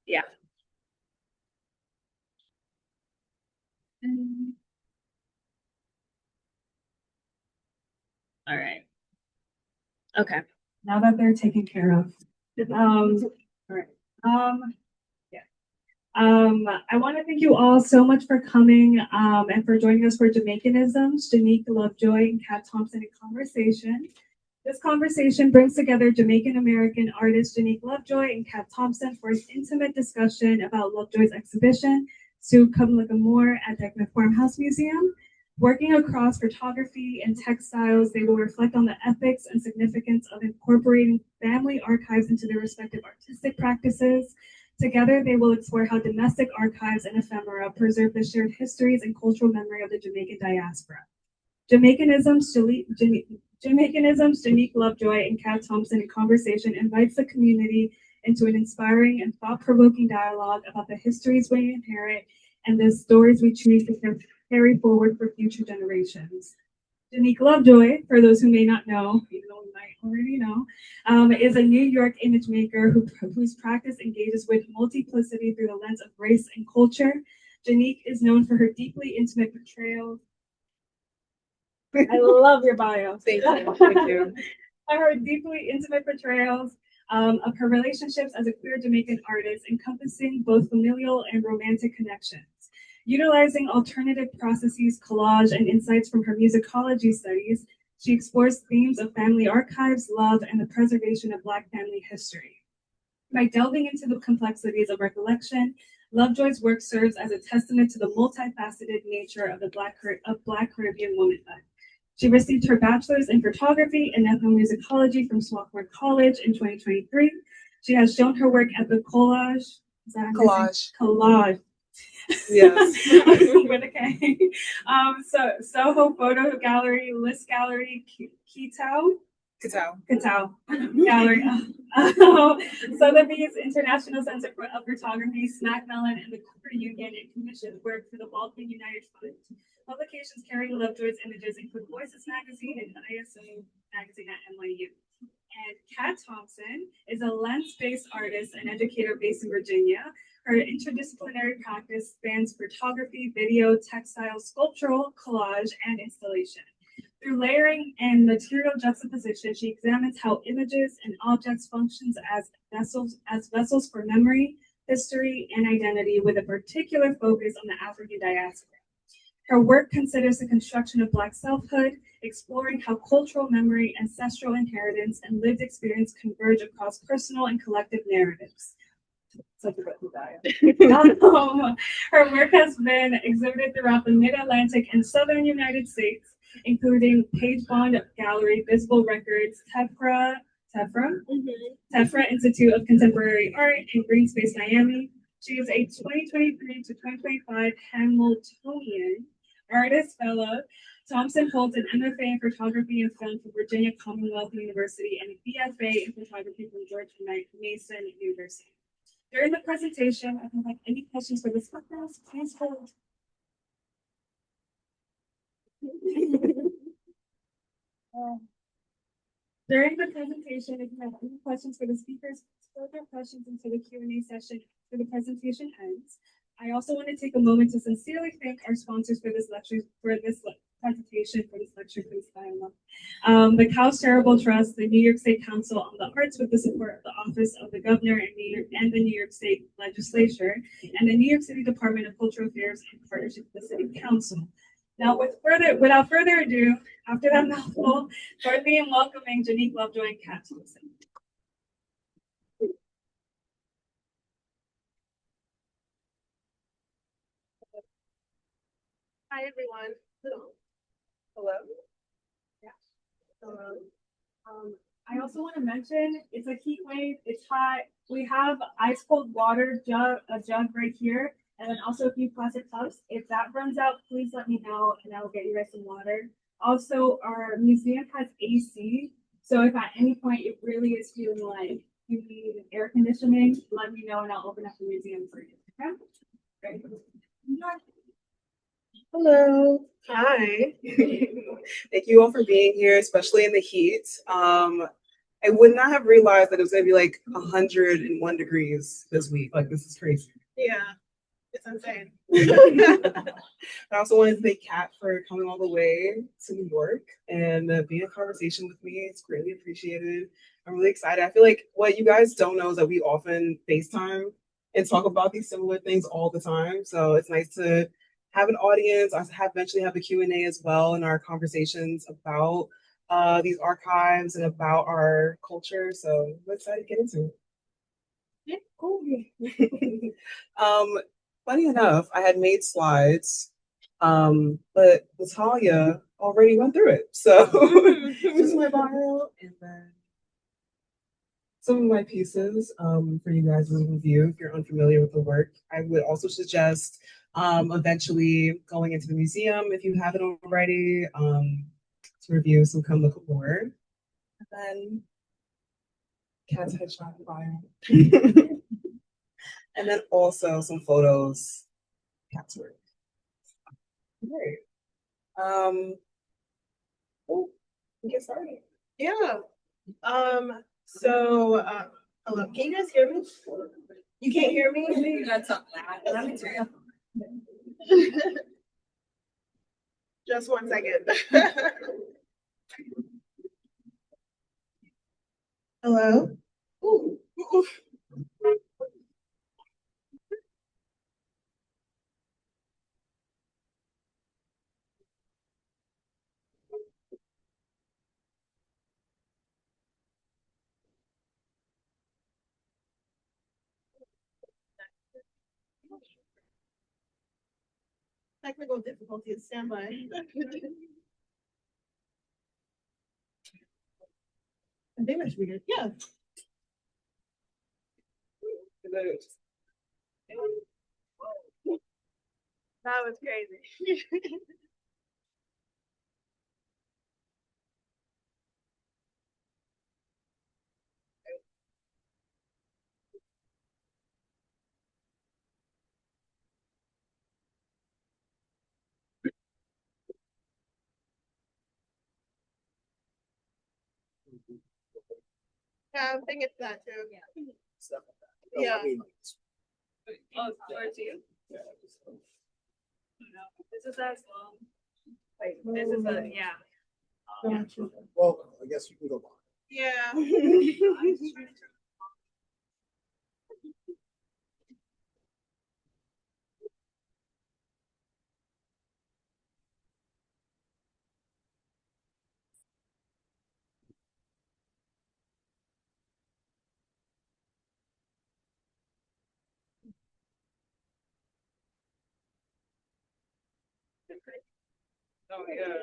Yeah. All right. Okay. Now that they're taken care of. All right. Yeah. I want to thank you all so much for coming and for joining us for Jamaicanisms, Jhanique Lovejoy and Kat Thompson in conversation. This conversation brings together Jamaican-American artists Jhanique Lovejoy and Kat Thompson for an intimate discussion about Lovejoy's exhibition, Likkle More at Dyckman Farmhouse Museum. Working across photography and textiles, they will reflect on the ethics and significance of incorporating family archives into their respective artistic practices. Together, they will explore how domestic archives and ephemera preserve the shared histories and cultural memory of the Jamaican diaspora. Jamaicanisms, Jhanique Lovejoy and Kat Thompson in conversation invites the community into an inspiring and thought-provoking dialogue about the histories we inherit and the stories we choose to carry forward for future generations. Jhanique Lovejoy, for those who may not know, even though you might already know, is a New York image maker whose practice engages with multiplicity through the lens of race and culture. Jhanique is known for her deeply intimate portrayals. I love your bio. Thank you. Thank you. Her deeply intimate portrayals of her relationships as a queer Jamaican artist, encompassing both familial and romantic connections. Utilizing alternative processes, collage, and insights from her musicology studies, she explores themes of family archives, love, and the preservation of Black family history. By delving into the complexities of recollection, Lovejoy's work serves as a testament to the multifaceted nature of Black Caribbean womanhood. She received her bachelor's in photography and ethnomusicology from Swarthmore College in 2023. She has shown her work at the Collage. Collage. Yes. With a K. Soho Photo Gallery, List Gallery, Kitao Gallery, Sotheby's International Center of Photography, Snack Melon, and the Cooper Union and commissioned work for the Baldwin United Fund. Publications carrying Lovejoy's images include Voices Magazine and ISO Magazine at NYU. And Kat Thompson is a lens-based artist and educator based in Virginia. Her interdisciplinary practice spans photography, video, textile, sculptural, collage, and installation. Through layering and material juxtaposition, she examines how images and objects functions as vessels for memory, history, and identity, with a particular focus on the African diaspora. Her work considers the construction of Black selfhood, exploring how cultural memory, ancestral inheritance, and lived experience converge across personal and collective narratives. Such a good diet. Her work has been exhibited throughout the Mid-Atlantic and Southern United States, including Page Bond Gallery, Visible Records, Tefra Institute of Contemporary Art in Green Space, Miami. She is a 2023 to 2025 Hamiltonian Artist Fellow. Thompson holds an MFA in Photography and Film from Virginia Commonwealth University and a BFA in Photography from George Mason University. During the presentation, if you have any questions for the speakers, please hold. During the presentation, if you have any questions for the speakers, throw their questions into the Q&A session after the presentation ends. I also want to take a moment to sincerely thank our sponsors for this lecture, for this dialogue. The Cows Charitable Trust, the New York State Council on the Arts with the support of the Office of the Governor and the New York State Legislature, and the New York City Department of Cultural Affairs in partnership with the City Council. Now, without further ado, after that mouthful, join me in welcoming Jhanique Lovejoy and Kat Thompson. Hi, everyone. Hello. Yeah. Hello. I also want to mention it's a heat wave. It's hot. We have ice cold water a jug right here, and then also a few plastic cups. If that runs out, please let me know, and I will get you guys some water. Also, our museum has AC, so if at any point it really is feeling like you need air conditioning, let me know, and I'll open up the museum for you. Okay? Great. Hello. Hi. Thank you all for being here, especially in the heat. I would not have realized that it was gonna be like 101 degrees this week. Like, this is crazy. Yeah, it's insane. I also wanted to thank Kat for coming all the way to New York and being in conversation with me. It's greatly appreciated. I'm really excited. I feel like what you guys don't know is that we often FaceTime and talk about these similar things all the time. So it's nice to have an audience. I have eventually have a Q&A as well in our conversations about these archives and about our culture. So I'm excited to get into it. Yeah, cool. Funny enough, I had made slides, but Natalia already went through it. So this is my bio and then some of my pieces for you guys to review if you're unfamiliar with the work. I would also suggest eventually going into the museum if you haven't already to review some Come Likkle More. And then Kat's headshot bio. And then also some photos, Kat's work. Great. Oh, we get started. Yeah. Hello, can you guys hear me? You can't hear me? That's something let me turn. Just 1 second. Hello? Ooh. Technical difficulties, stand by. I think that should be good. Yeah. That was crazy. Yeah, I think it's that too. Yeah. Oh, towards you. This is as long. This is a, yeah. Well, I guess you can go. Yeah. Oh yeah.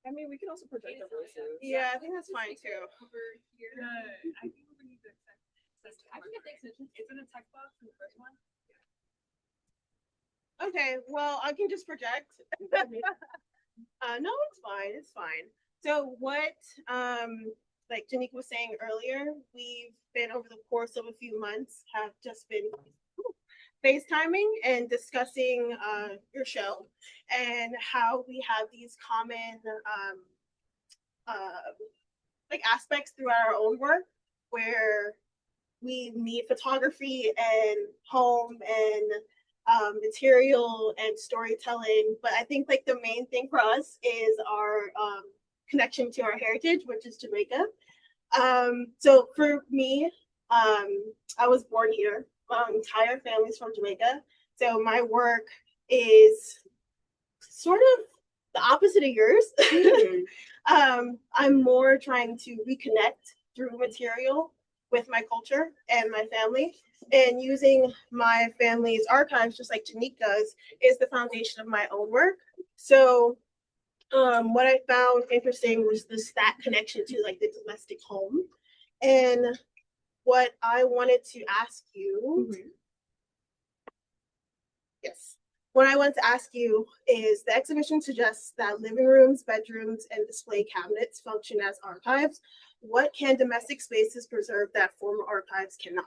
I mean, we can also project our voices. Yeah, I think that's fine too. Over here. I think we need to accept. I can get the extension. It's in the text box in the first one. Okay, well, I can just project. No, it's fine. It's fine. So what, like Jhanique was saying earlier, we've been over the course of a few months have just been FaceTiming and discussing your show and how we have these common like aspects throughout our own work where we meet photography and home and material and storytelling. But I think like the main thing for us is our connection to our heritage, which is Jamaica. So for me, I was born here. My entire family's from Jamaica. So my work is sort of the opposite of yours. I'm more trying to reconnect through material with my culture and my family. And using my family's archives, just like Jhanique does, is the foundation of my own work. So what I found interesting was that connection to like the domestic home. And what I wanted to ask you, yes, what I want to ask you is the exhibition suggests that living rooms, bedrooms, and display cabinets function as archives. What can domestic spaces preserve that former archives cannot?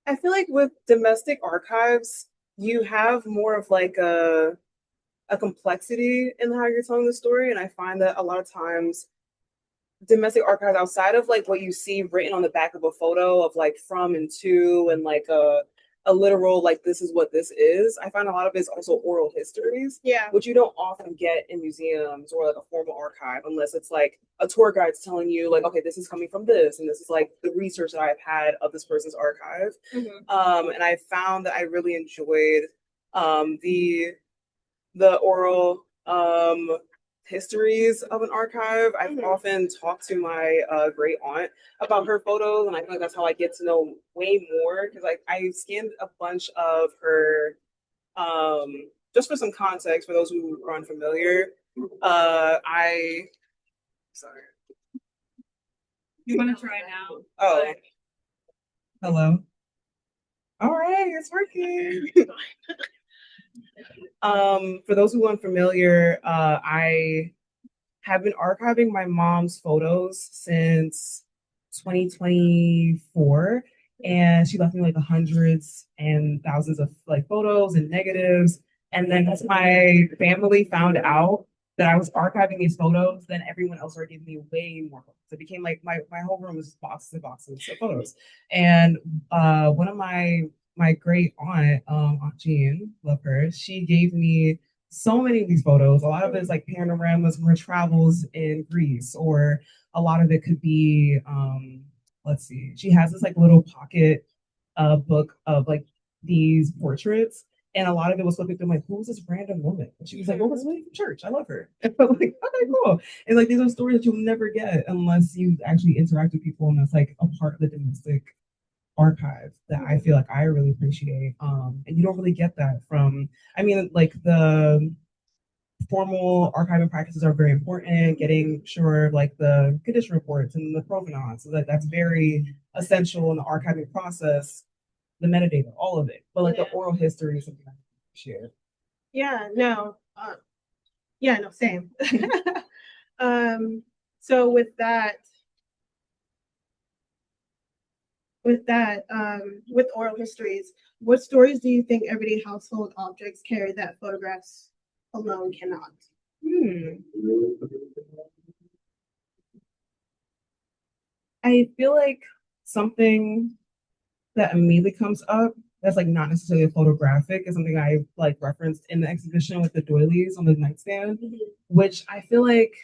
I feel like with domestic archives, you have more of like a a complexity in how you're telling the story. And I find that a lot of times domestic archives, outside of like what you see written on the back of a photo of like from and to and like a literal like this is what this is, I find a lot of it's also oral histories, Yeah. which you don't often get in museums or like a formal archive unless it's like a tour guide's telling you like, okay, this is coming from this and this is like the research that I've had of this person's archive. And I found that I really enjoyed the oral histories of an archive. I've often talked to my great aunt about her photos, and I feel like that's how I get to know way more because I scanned a bunch of her. Just for some context, for those who are unfamiliar, I sorry. You want to try now? Oh, hello. All right, it's working. For those who are unfamiliar, I have been archiving my mom's photos since 2024, and she left me like hundreds and thousands of like photos and negatives. And then as my family found out that I was archiving these photos, then everyone else started giving me way more photos. It became like my whole room was boxes and boxes of photos. And one of my great aunt, Aunt Jean, love her, she gave me so many of these photos. A lot of it is like panoramas from her travels in Greece, or a lot of it could be, let's see, she has this like little pocket book of like these portraits. And a lot of it was flipping through, like, who's this random woman? And she was like, well, this lady from church. I love her. And I was like, okay, cool. And like, these are stories that you'll never get unless you actually interact with people. And that's like a part of the domestic archive that I feel like I really appreciate. And you don't really get that from, I mean, like the formal archiving practices are very important, getting sure like the condition reports and the provenance. So that's very essential in the archiving process, the metadata, all of it. But like the oral history is something I appreciate. Yeah, no. Yeah, no, same. So with oral histories, what stories do you think everyday household objects carry that photographs alone cannot? I feel like something that immediately comes up that's like not necessarily a photographic is something I like referenced in the exhibition with the doilies on the nightstand, which I feel like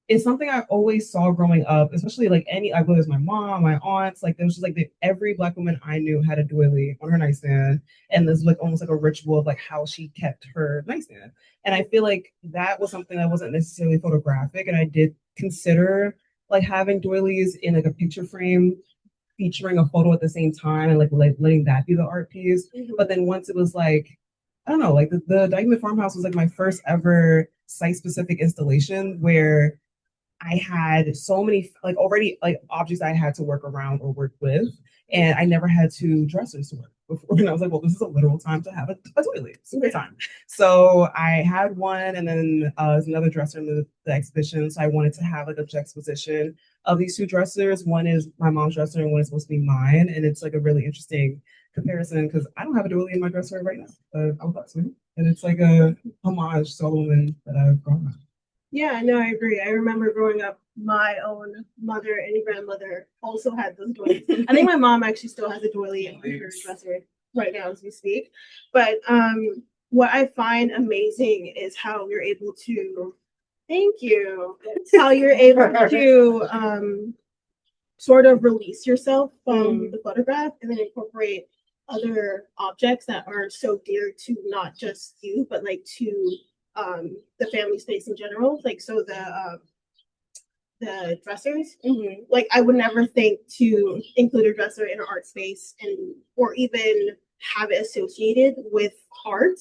is something I always saw growing up, especially like whether it was my mom, my aunts, like there was just like every Black woman I knew had a doily on her nightstand, and this was like almost like a ritual of like how she kept her nightstand. And I feel like that was something that wasn't necessarily photographic, and I did consider like having doilies in like a picture frame featuring a photo at the same time and like letting that be the art piece. But then once it was like, I don't know, like the Dyckman Farmhouse was like my first ever site specific installation where I had so many like already like objects I had to work around or work with, and I never had two dressers to work before. And I was like, well, this is a literal time to have a toilet. It's a great time. So I had one, and then there's another dresser in the exhibition. So I wanted to have like a juxtaposition of these two dressers. One is my mom's dresser, and one is supposed to be mine. And it's like a really interesting comparison because I don't have a doily in my dresser right now. I would love to, and it's like a homage to all the women that I've grown up. Yeah, no, I agree. I remember growing up, my own mother and grandmother also had those doilies. I think my mom actually still has a doily in her dresser right now as we speak. But what I find amazing is how you're able to, thank you, how you're able to sort of release yourself from the photograph and then incorporate other objects that are so dear to not just you, but like to the family space in general. Like so the dressers, like I would never think to include a dresser in an art space and or even have it associated with art.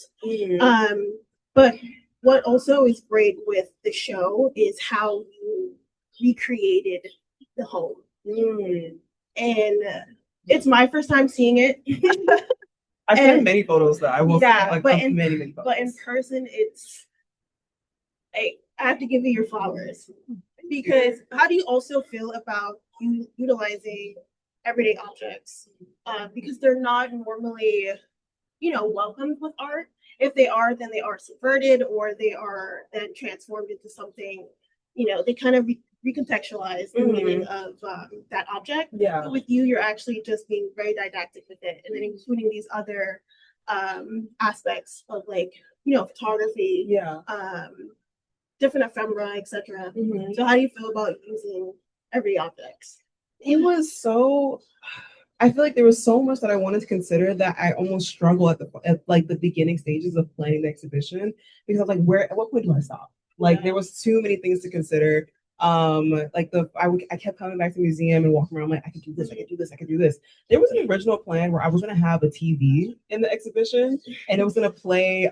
But what also is great with the show is how you recreated the home. And it's my first time seeing it. I've seen many photos that I will like but many photos. But in person, it's I have to give you your flowers because how do you also feel about utilizing everyday objects because they're not normally welcomed with art, If they are, then they are subverted, or they are then transformed into something, they kind of recontextualize the meaning of that object. Yeah. But with you, you're actually just being very didactic with it, and then including these other aspects of like, photography, Yeah. different ephemera, etc. Mhm. So how do you feel about using every object? It was so, I feel like there was so much that I wanted to consider that I almost struggle at like the beginning stages of planning the exhibition, because I was like, at what point do I stop? Like there was too many things to consider. Like I kept coming back to the museum and walking around like, I could do this, I could do this, I could do this. There was an original plan where I was gonna have a TV in the exhibition, and it was gonna play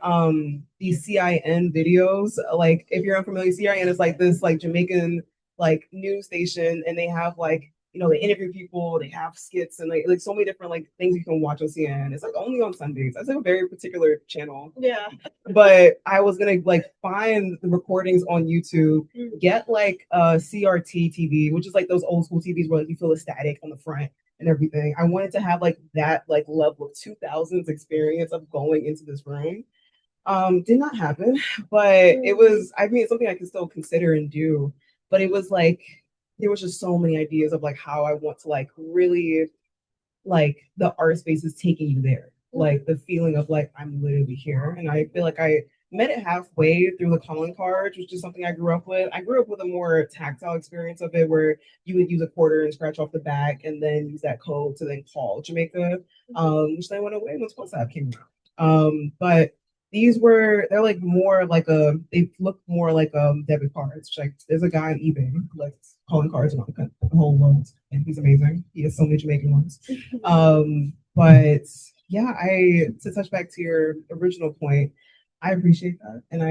these CIN videos. Like if you're unfamiliar, CIN is like this like Jamaican like news station, and they have like, they interview people, they have skits, and like so many different like things you can watch on CNN. It's like only on Sundays. That's like a very particular channel. Yeah. But I was gonna like find the recordings on YouTube, get like a CRT TV, which is like those old school TVs where like you feel the static on the front and everything. I wanted to have like that like level of 2000s experience of going into this room. Did not happen, but it was, I mean, it's something I can still consider and do. But it was like there was just so many ideas of like how I want to like really like the art space is taking you there. Like the feeling of like I'm literally here. And I feel like I met it halfway through the calling cards, which is something I grew up with. I grew up with a more tactile experience of it where you would use a quarter and scratch off the back and then use that code to then call Jamaica, which then went away once WhatsApp came out. But they're like more like they look more like debit cards. Like there's a guy on eBay who collects calling cards around the whole world, and he's amazing. He has so many Jamaican ones. But yeah, to touch back to your original point, I appreciate that. And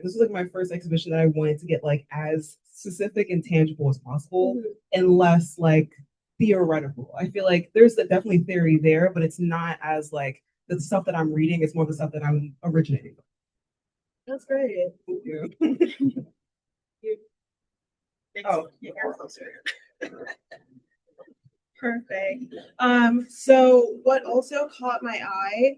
this is like my first exhibition that I wanted to get like as specific and tangible as possible and less like theoretical. I feel like there's definitely theory there, but it's not as like the stuff that I'm reading, it's more the stuff that I'm originating from. That's great. Thank you. You're closer. Perfect. So what also caught my eye,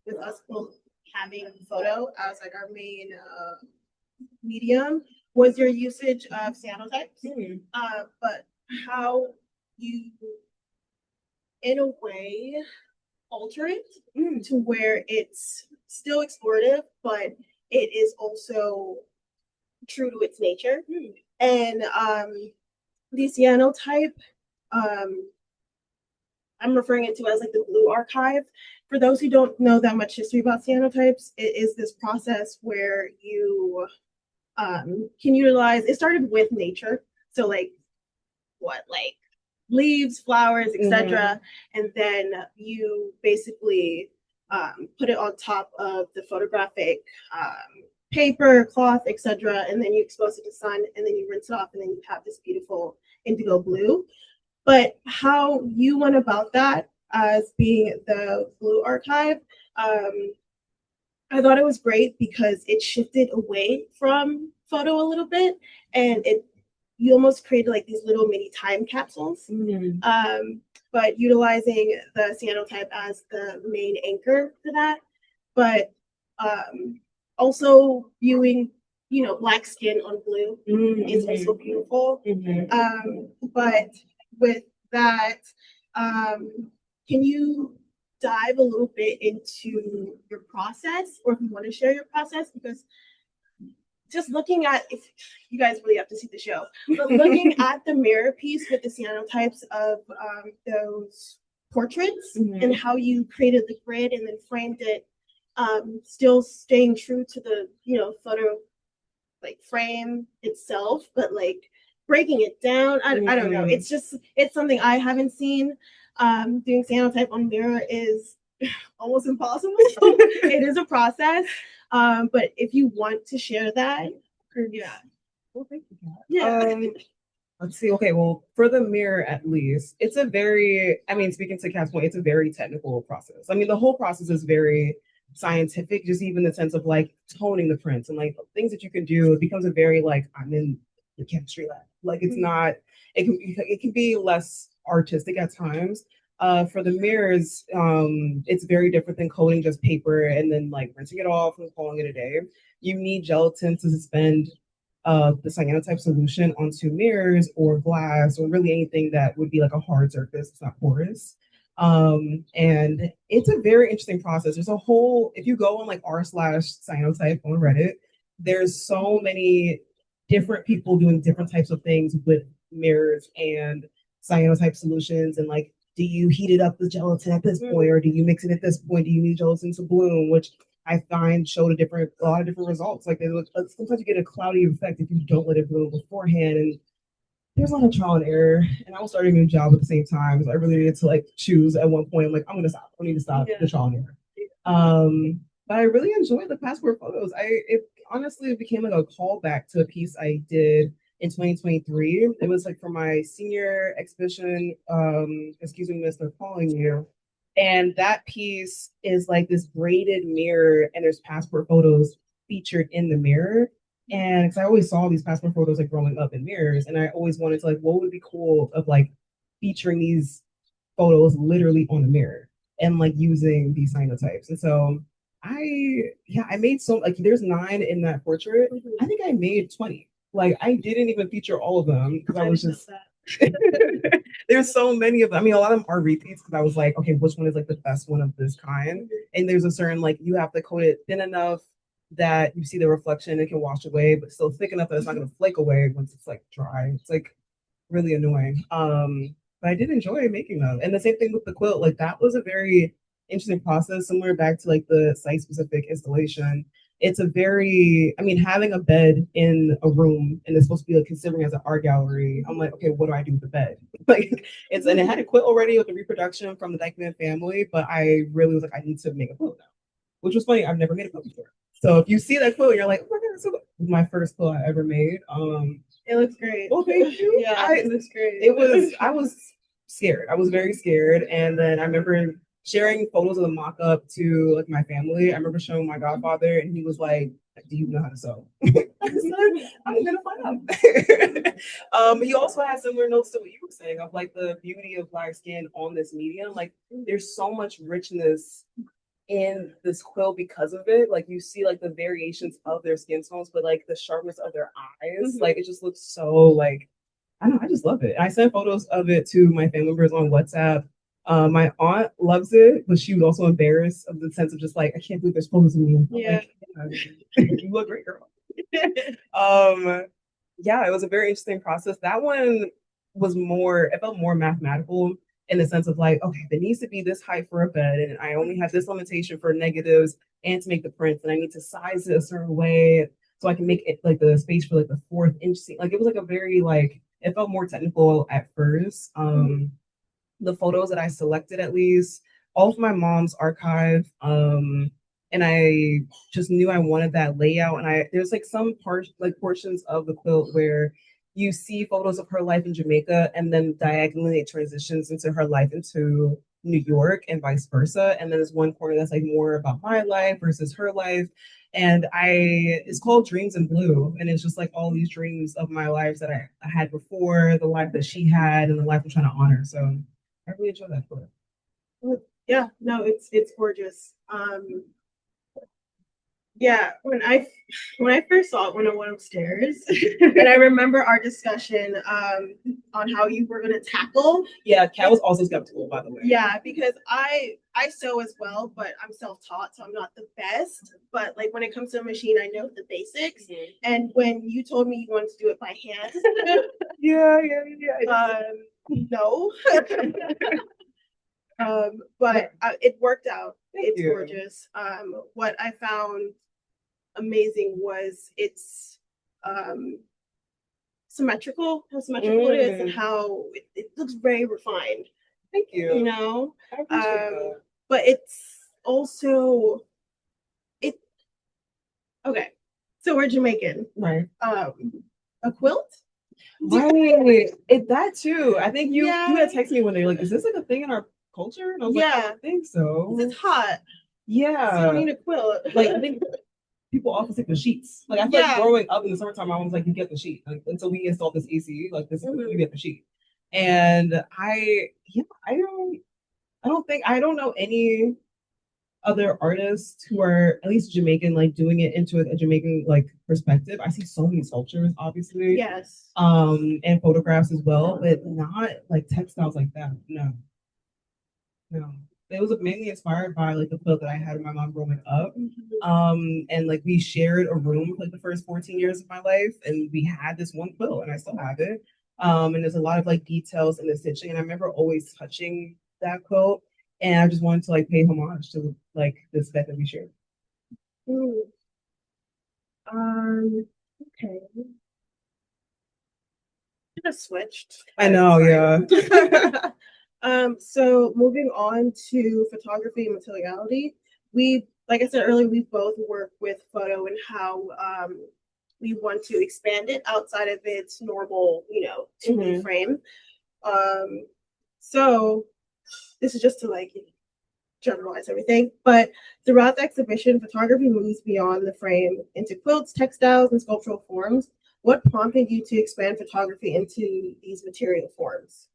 with us both having photo as like our main medium, was your usage of cyanotypes. But how you, in a way, alter it to where it's still explorative, but it is also true to its nature. And the cyanotype, I'm referring it to as like the blue archive. For those who don't know that much history about cyanotypes, it is this process where you can utilize, it started with nature. So like leaves, flowers, etc. And then you basically put it on top of the photographic paper, cloth, etc. And then you expose it to sun, and then you rinse it off, and then you have this beautiful indigo blue. But how you went about that as being the blue archive, I thought it was great because it shifted away from photo a little bit, and you almost created like these little mini time capsules. But utilizing the cyanotype as the main anchor for that, but also viewing, black skin on blue is also beautiful. But with that, can you dive a little bit into your process, or if you want to share your process? Because just looking at, if you guys really have to see the show, but looking at the mirror piece with the cyanotypes of those portraits and how you created the grid and then framed it, still staying true to the, photo like frame itself, but like breaking it down. I don't know. It's something I haven't seen. Doing cyanotype on mirror is almost impossible. It is a process. But if you want to share that, yeah. Well, thank you, Kat. Yeah. Let's see. Okay, well, for the mirror, at least, it's a very, I mean, speaking to Kat's point, it's a very technical process. I mean, the whole process is very scientific, just even the sense of like toning the prints and like things that you can do. It becomes a very like, I'm in the chemistry lab. Like it's not, it can be less artistic at times. For the mirrors, it's very different than coating just paper and then like rinsing it off and calling it a day. You need gelatin to suspend the cyanotype solution onto mirrors or glass or really anything that would be like a hard surface. It's not porous. And it's a very interesting process. There's a whole, if you go on like r/cyanotype on Reddit, there's so many different people doing different types of things with mirrors and cyanotype solutions. And like, do you heat it up the gelatin at this point, or do you mix it at this point? Do you need gelatin to bloom? Which I find showed a lot of different results. Like sometimes you get a cloudy effect if you don't let it bloom beforehand. And there's a lot of trial and error. And I was starting a new job at the same time. So I really needed to like choose at one point. I'm like, I'm gonna stop. I need to stop the trial and error. But I really enjoyed the passport photos. It honestly became like a callback to a piece I did in 2023. It was like for my senior exhibition, excuse me, Mr. Calling You. And that piece is like this braided mirror, and there's passport photos featured in the mirror. And because I always saw these passport photos like growing up in mirrors, and I always wanted to like, what would be cool of like featuring these photos literally on the mirror and like using these cyanotypes. And so I made so like there's 9 in that portrait. I think I made 20. Like I didn't even feature all of them because I was just there's so many of them. I mean, a lot of them are repeats because I was like, okay, which one is like the best one of this kind? And there's a certain like you have to coat it thin enough that you see the reflection, it can wash away, but still thick enough that it's not gonna flake away once it's like dry. It's like really annoying. But I did enjoy making them. And the same thing with the quilt, like that was a very interesting process, similar back to like the site specific installation. It's a very, I mean, having a bed in a room and it's supposed to be like considering as an art gallery. I'm like, okay, what do I do with the bed? Like and it had a quilt already with the reproduction from the Dyckman family, but I really was like, I need to make a quilt now, which was funny. I've never made a quilt before. So if you see that quilt, you're like, oh my God, this is my first quilt I ever made. It looks great. Well, thank you. Yeah, it looks great. I was scared. I was very scared. And then I remember sharing photos of the mock-up to like my family. I remember showing my godfather, and he was like, do you know how to sew? I said, I'm gonna find out. He also had similar notes to what you were saying of like the beauty of Black skin on this medium. Like there's so much richness in this quilt because of it. Like you see like the variations of their skin tones, but like the sharpness of their eyes. Like it just looks so like, I don't know, I just love it. I sent photos of it to my family members on WhatsApp. My aunt loves it, but she was also embarrassed of the sense of just like, I can't believe there's photos of me. Yeah. Like, you look great, girl. Yeah, it was a very interesting process. That one was more, it felt more mathematical in the sense of like, okay, there needs to be this height for a bed, and I only have this limitation for negatives and to make the prints, and I need to size it a certain way so I can make it like the space for like the 4th inch seam. Like it was like a very like, it felt more technical at first. The photos that I selected, at least all of my mom's archive, and I just knew I wanted that layout. And there's like some parts, like portions of the quilt where you see photos of her life in Jamaica, and then diagonally it transitions into her life into New York and vice versa. And then there's one corner that's like more about my life versus her life. And it's called Dreams in Blue. And it's just like all these dreams of my life that I had before, the life that she had, and the life I'm trying to honor. So I really enjoy that photo. Yeah, no, it's gorgeous. Yeah, when I first saw it when I went upstairs, and I remember our discussion on how you were gonna tackle. Yeah, Kat was also skeptical, by the way. Yeah, because I sew as well, but I'm self-taught, so I'm not the best. But like when it comes to a machine, I know the basics. And when you told me you wanted to do it by hand, yeah. No. But it worked out. It's you. gorgeous. What I found amazing was it's symmetrical, how symmetrical it is, and how it looks very refined. Thank you. You know, I appreciate that. but it's also okay. So we're Jamaican, Right. A quilt. Right. That too. I think you Yeah. had texted me one day, like, is this like a thing in our culture? And I was like, I don't think so. It's hot. Yeah. So you need a quilt. Like I think people often take the sheets. Like I feel like growing up in the summertime, I was like, you get the sheet. Like until we installed this AC, like this, you get the sheet. And I don't. I don't know any other artists who are at least Jamaican, like doing it into a Jamaican like perspective. I see so many sculptures, obviously, Yes. and photographs as well, but not like textiles like that. No, no. It was mainly inspired by like the quilt that I had with my mom growing up. And like we shared a room for like the first 14 years of my life, and we had this one quilt, and I still have it. And there's a lot of like details in the stitching, and I remember always touching that quilt, and I just wanted to like pay homage to like this that we shared. Mm. Okay. Just switched. I know, yeah. So moving on to photography and materiality, like I said earlier, we both work with photo and how we want to expand it outside of its normal, 2D frame. So this is just to like generalize everything, but throughout the exhibition, photography moves beyond the frame into quilts, textiles, and sculptural forms. What prompted you to expand photography into these material forms?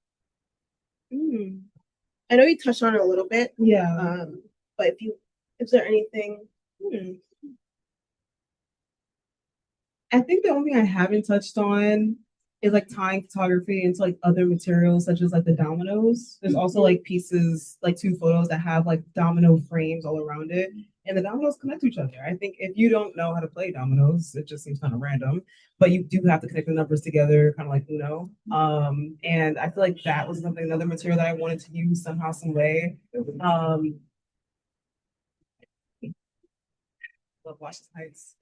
I know you touched on it a little bit. Yeah. But is there anything? I think the only thing I haven't touched on is like tying photography into like other materials such as like the dominoes. There's also like pieces, like two photos that have like domino frames all around it. And the dominoes connect to each other. I think if you don't know how to play dominoes, it just seems kind of random. But you do have to connect the numbers together, kind of like And I feel like that was something, another material that I wanted to use somehow, some way. Love Washington Heights.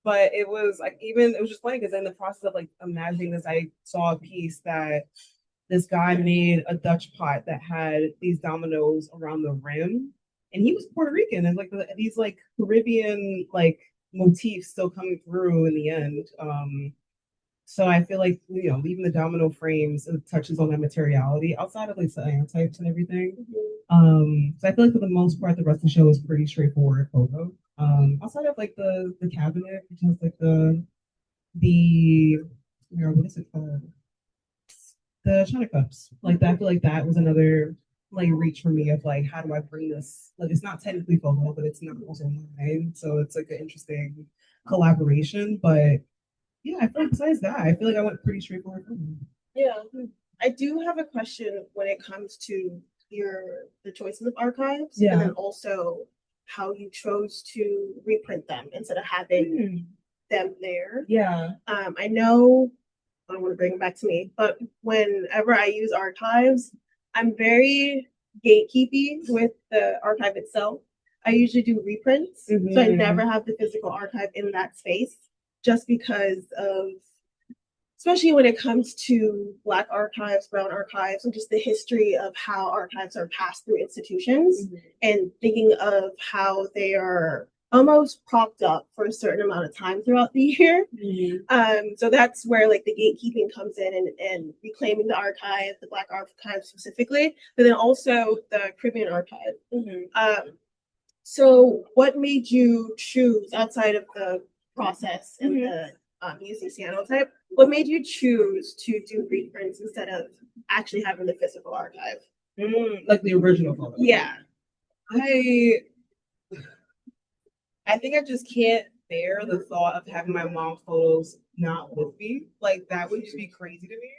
But it was like it was just funny because in the process of like imagining this, I saw a piece that this guy made a Dutch pot that had these dominoes around the rim, and he was Puerto Rican, and like these like Caribbean like motifs still coming through in the end. So I feel like leaving the domino frames, it touches on that materiality outside of like the types and everything. So I feel like for the most part, the rest of the show is pretty straightforward photo. Outside of like the cabinet, which has like what is it called? The China cups. Like that, I feel like that was another like reach for me of like how do I bring this? Like it's not technically photo, but it's not also mine. So it's like an interesting collaboration. But yeah, I feel like besides that, I feel like I went pretty straightforward. Yeah, I do have a question when it comes to the choices of archives, and then also how you chose to reprint them instead of having them there. Yeah. I know I don't want to bring it back to me, but whenever I use archives, I'm very gatekeepy with the archive itself. I usually do reprints, so I never have the physical archive in that space, just because of, especially when it comes to Black archives, Brown archives, and just the history of how archives are passed through institutions, and thinking of how they are almost propped up for a certain amount of time throughout the year. So that's where like the gatekeeping comes in, and reclaiming the archive, the Black archive specifically, but then also the Caribbean archive. So what made you choose, outside of the process and the using cyanotype, what made you choose to do reprints instead of actually having the physical archive? Like the original photo. Yeah. I think I just can't bear the thought of having my mom's photos not with me. Like that would just be crazy to me.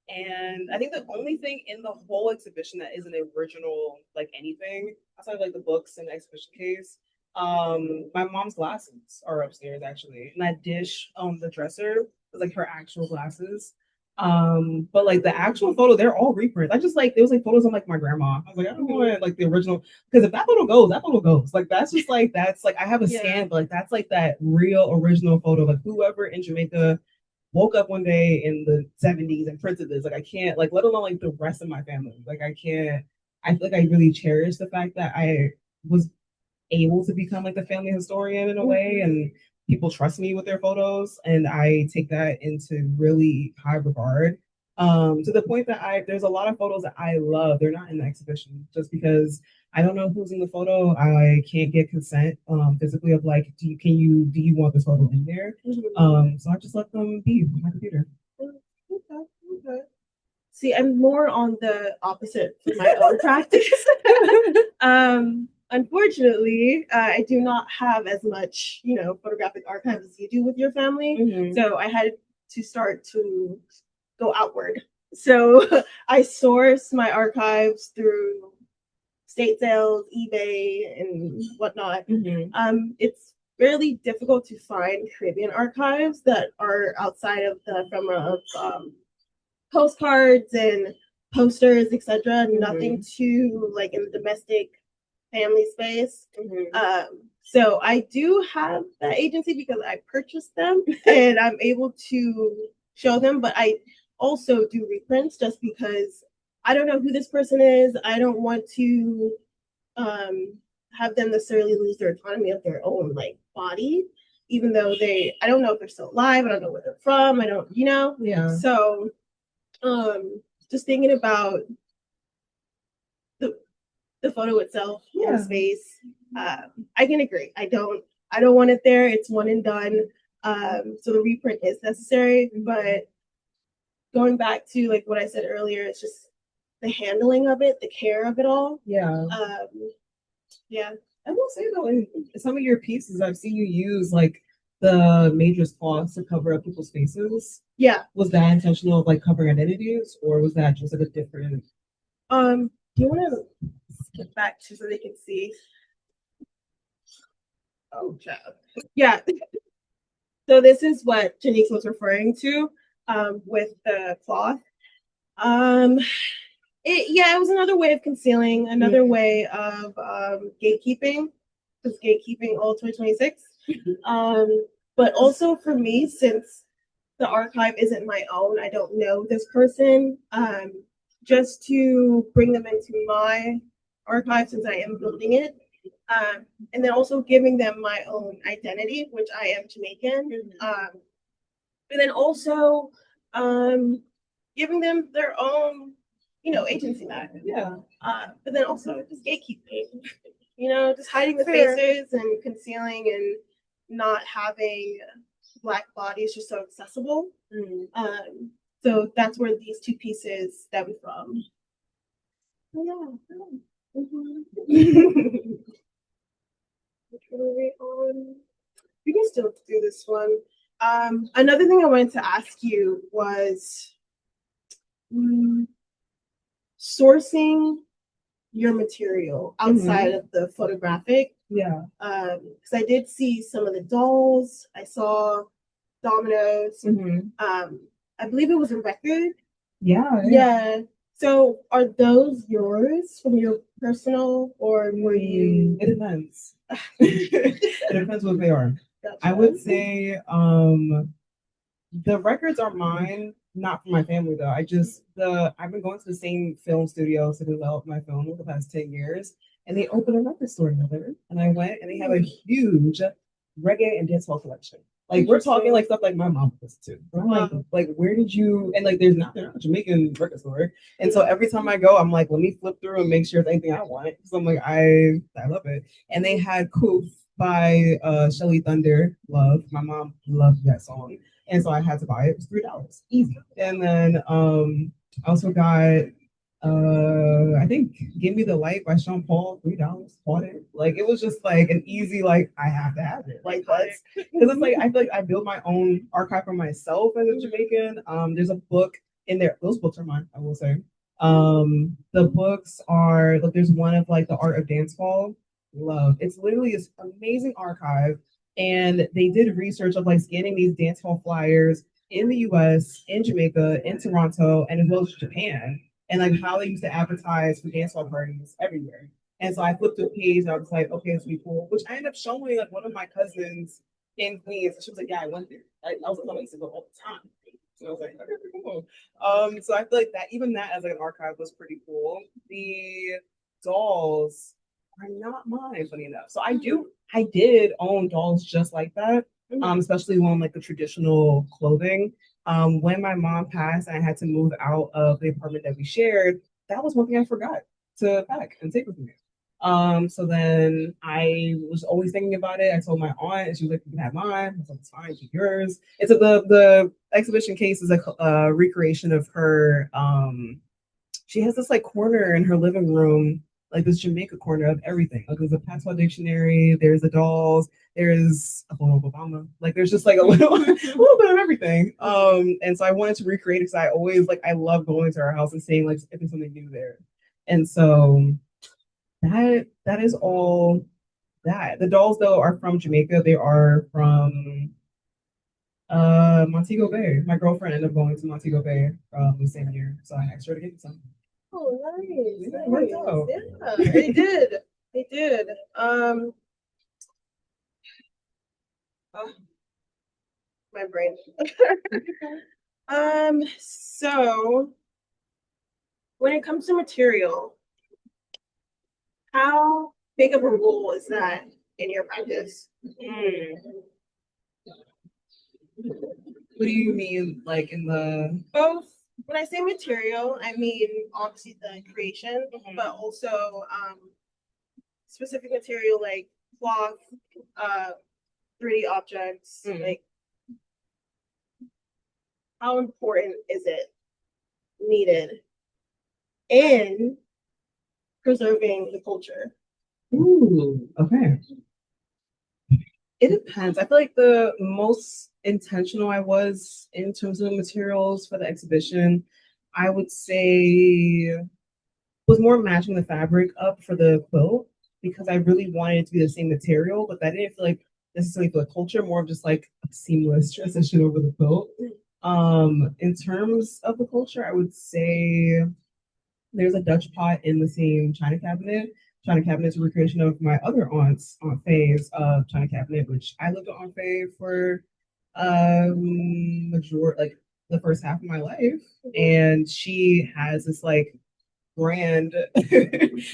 And I think the only thing in the whole exhibition that isn't original, like anything, outside of like the books and the exhibition case, my mom's glasses are upstairs actually. And that dish on the dresser was like her actual glasses. But like the actual photo, they're all reprints. I just like there was like photos of like my grandma. I was like, I don't want like the original because if that photo goes, that photo goes. Like that's just like that's like I have a scan, but like that's like that real original photo. Like whoever in Jamaica woke up one day in the 70s and printed this. Like I can't like let alone like the rest of my family. Like I can't. I feel like I really cherish the fact that I was able to become like the family historian in a way, and people trust me with their photos, and I take that into really high regard. To the point that there's a lot of photos that I love. They're not in the exhibition just because I don't know who's in the photo. I can't get consent physically of like, do you want this photo in there? So I just let them be on my computer. Okay. See, I'm more on the opposite for my own practice. Unfortunately, I do not have as much, photographic archives as you do with your family. Mhm. So I had to start to go outward. So I source my archives through state sales, eBay, and whatnot. Mhm. It's fairly difficult to find Caribbean archives that are outside of the ephemera of postcards and posters, etc. Nothing too like in the domestic family space. So I do have that agency because I purchased them and I'm able to show them, but I also do reprints just because I don't know who this person is. I don't want to have them necessarily lose their autonomy of their own like body, even though I don't know if they're still alive. I don't know where they're from. I don't, Yeah. So just thinking about the photo itself in space, I can agree. I don't want it there. It's one and done. So the reprint is necessary, but going back to like what I said earlier, it's just the handling of it, the care of it all. Yeah. Yeah. I will say though, in some of your pieces, I've seen you use like the major's cloths to cover up people's faces. Yeah. Was that intentional of like covering identities, or was that just like a different? Do you want to skip back to so they can see? Oh, child. Yeah. So this is what Jhanique was referring to with the cloth. It was another way of concealing, another way of gatekeeping, because gatekeeping all 2026. But also for me, since the archive isn't my own, I don't know this person, just to bring them into my archive since I am building it. And then also giving them my own identity, which I am Jamaican. And then also giving them their own, agency back. Yeah. But then also just gatekeeping, just hiding the Fair. faces and concealing and not having Black bodies just so accessible. So that's where these two pieces stem from. Yeah. You can still do this one. Another thing I wanted to ask you was sourcing your material outside of the photographic. Yeah. Because I did see some of the dolls. I saw dominoes. I believe it was a record. Yeah. So are those yours from your personal, or were you? It depends. It depends what they are. Gotcha. I would say the records are mine, not from my family though. I've been going to the same film studio to develop my film for the past 10 years, and they opened a record store together. And I went, and they have a huge reggae and dancehall collection. Like we're talking like stuff like my mom listened to. And I'm like, where did you? And like, they're not a Jamaican record store. And so every time I go, I'm like, let me flip through and make sure it's anything I want. So I'm like, I love it. And they had Koof by Shelly Thunder Love. My mom loved that song. And so I had to buy it. It was $3. Easy. And then I also got I think Give Me the Light by Sean Paul, $3. Bought it. Like it was just like an easy, like I have to have it. Like that's because it's like I feel like I build my own archive for myself as a Jamaican. There's a book in there. Those books are mine, I will say. The books are like there's one of like the art of dancehall. Love. It's literally this amazing archive. And they did research of like scanning these dance hall flyers in the US, in Jamaica, in Toronto, and as well as Japan, and like how they used to advertise for dance hall parties everywhere. And so I flipped to a page and I was like, okay, it's really cool. Which I ended up showing like one of my cousins in Queens. She was like, yeah, I went there. I was like, I used to go all the time. So I was like, okay, cool. So I feel like that even that as like an archive was pretty cool. The dolls are not mine, funny enough. So I did own dolls just like that, especially on like the traditional clothing. When my mom passed and I had to move out of the apartment that we shared, that was one thing I forgot to pack and take with me. So then I was always thinking about it. I told my aunt, and she was like, "You can have mine." I was like, "It's fine, keep yours." It's the exhibition case is a recreation of her. She has this like corner in her living room, like this Jamaica corner of everything. Like there's a patois dictionary, there's the dolls, there's a photo of Obama. Like there's just like a little, a little bit of everything. And so I wanted to recreate it because I always like I love going to her house and seeing like if there's something new there. And so that is all that. The dolls though are from Jamaica. They are from Montego Bay. My girlfriend ended up going to Montego Bay the same year, so I asked her to get me some. Oh, nice. Yeah, it worked out. Yeah, they did. They did. Oh, my brain. So when it comes to material, how big of a role is that in your practice? What do you mean, like in the? Both. When I say material, I mean obviously the creation, but also specific material like cloth, 3D objects, like how important is it needed in preserving the culture? Ooh, okay. It depends. I feel like the most intentional I was in terms of the materials for the exhibition, I would say was more matching the fabric up for the quilt because I really wanted it to be the same material, but that didn't feel like necessarily for the culture, more of just like a seamless transition over the quilt. In terms of the culture, I would say there's a Dutch pot in the same china cabinet. China cabinet is a recreation of my other Aunt Faye's china cabinet, which I lived with Aunt Faye for major like the first half of my life. And she has this like brand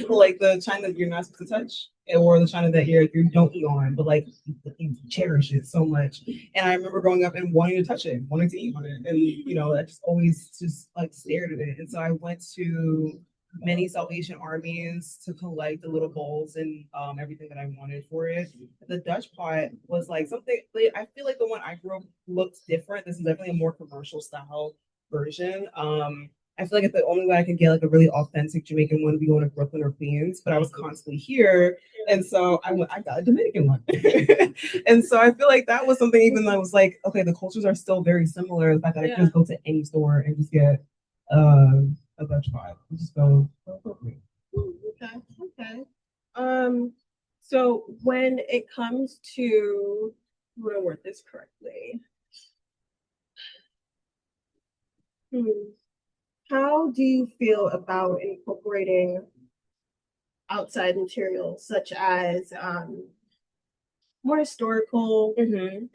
like the china that you're not supposed to touch or the china that you don't eat on, but like you cherish it so much. And I remember growing up and wanting to touch it, wanting to eat on it. And you know, I just always just like stared at it. And so I went to many Salvation Armies to collect the little bowls and everything that I wanted for it. The Dutch pot was like something like, I feel like the one I grew up looked different. This is definitely a more commercial style version. I feel like it's the only way I can get like a really authentic Jamaican one would be going to Brooklyn or Queens, but I was constantly here. And so I got a Dominican one. And so I feel like that was something even though I was like, okay, the cultures are still very similar. The fact that I could just go to any store and just get a Dutch pot. Just go appropriate. Okay, okay. So when it comes to, I'm gonna word this correctly. How do you feel about incorporating outside materials such as more historical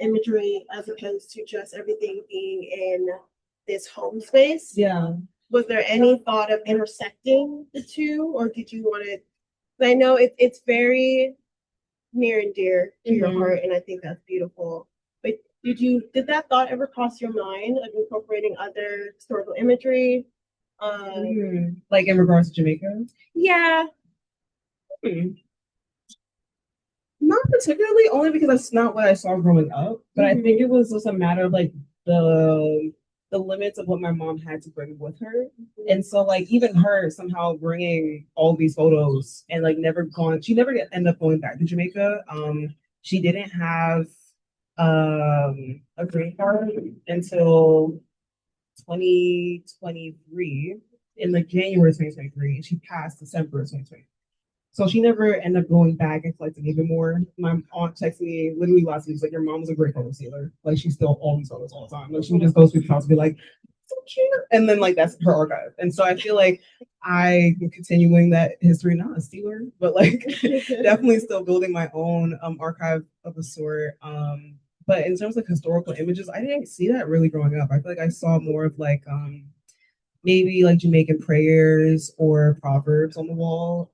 imagery as opposed to just everything being in this home space? Yeah. Was there any thought of intersecting the two, or did you want to? I know it's very near and dear to your heart, and I think that's beautiful. But did that thought ever cross your mind of incorporating other historical imagery? Like in regards to Jamaica? Yeah. Not particularly, only because that's not what I saw growing up. But I think it was just a matter of like the limits of what my mom had to bring with her. And so like even her somehow bringing all these photos and like she never ended up going back to Jamaica. She didn't have a green card until 2023 in like January 2023, and she passed December 2020. So she never ended up going back and collecting even more. My aunt texted me literally last week, she's like, your mom was a great photo stealer. Like she still all these photos all the time. Like she would just go to the house and be like, so cute. And then like that's her archive. And so I feel like I am continuing that history, not a stealer, but like definitely still building my own archive of a sort. But in terms of historical images, I didn't see that really growing up. I feel like I saw more of like maybe like Jamaican prayers or proverbs on the wall.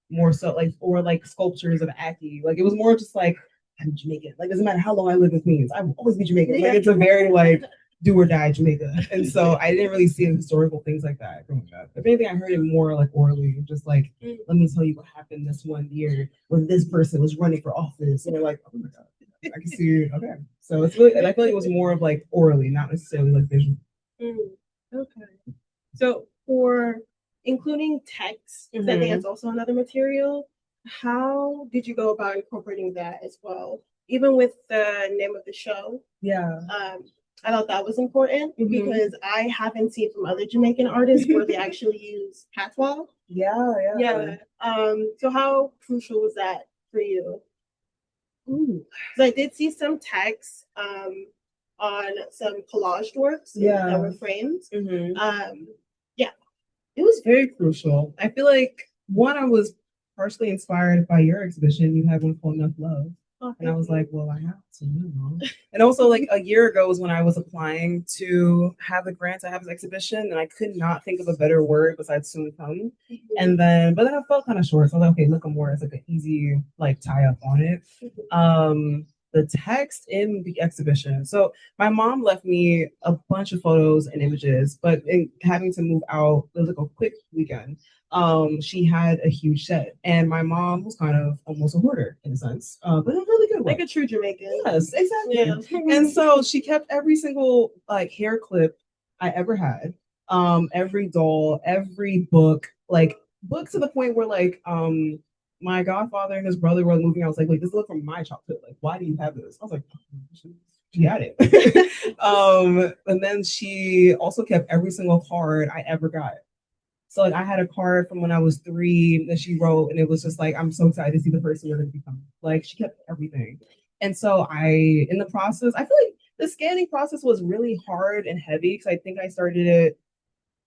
More so like or like sculptures of Aki. Like it was more just like I'm Jamaican. Like doesn't matter how long I live in Queens, I will always be Jamaican. Like it's a very like do or die Jamaica. And so I didn't really see historical things like that growing up. If anything, I heard it more like orally, just like, let me tell you what happened this one year when this person was running for office. And they're like, oh my God, I can see it. Okay. So it's really, and I feel like it was more of like orally, not necessarily like visual. Okay. So for including text, I think that's also another material. How did you go about incorporating that as well? Even with the name of the show, Yeah. I thought that was important because I haven't seen from other Jamaican artists where they actually use patois. Yeah. So how crucial was that for you? Ooh. So I did see some text on some collaged works that were framed. It was very crucial. I feel like one, I was partially inspired by your exhibition. You had one called Enough Love. And I was like, well, I have to, you know. And also, like a year ago was when I was applying to have the grant to have this exhibition, and I could not think of a better word besides soon come. And then, but then I felt kind of short, so I was like, okay, Likkle More is like an easy like tie up on it. The text in the exhibition. So my mom left me a bunch of photos and images, but in having to move out, it was like a quick weekend. She had a huge set, and my mom was kind of almost a hoarder in a sense, but in a really good way. Like a true Jamaican. Yes, exactly. Yeah. And so she kept every single like hair clip I ever had, every doll, every book, like books to the point where like my godfather and his brother were moving. I was like, wait, this look from my childhood. Like, why do you have this? I was like, she had it. And then she also kept every single card I ever got. So like I had a card from when I was 3 that she wrote, and it was just like, I'm so excited to see the person you're gonna become. Like she kept everything. And so in the process, I feel like the scanning process was really hard and heavy because I think I started it,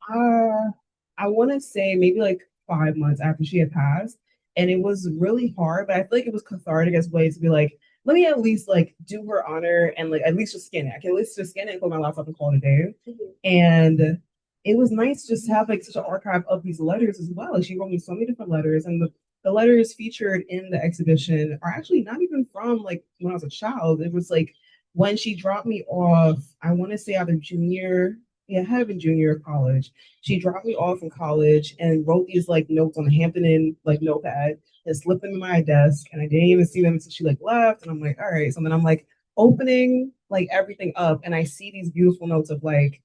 I want to say maybe like 5 months after she had passed. And it was really hard, but I feel like it was cathartic as a way to be like, let me at least like do her honor and like at least just scan it. I can at least just scan it and put my laptop and call it a day. And it was nice just to have like such an archive of these letters as well. Like, she wrote me so many different letters, and the letters featured in the exhibition are actually not even from like when I was a child. It was like when she dropped me off, I want to say either junior, yeah, it had been junior college. She dropped me off in college and wrote these like notes on the Hampton Inn like notepad and slipped them in my desk, and I didn't even see them until she like left. And I'm like, all right. So then I'm like opening like everything up, and I see these beautiful notes of like,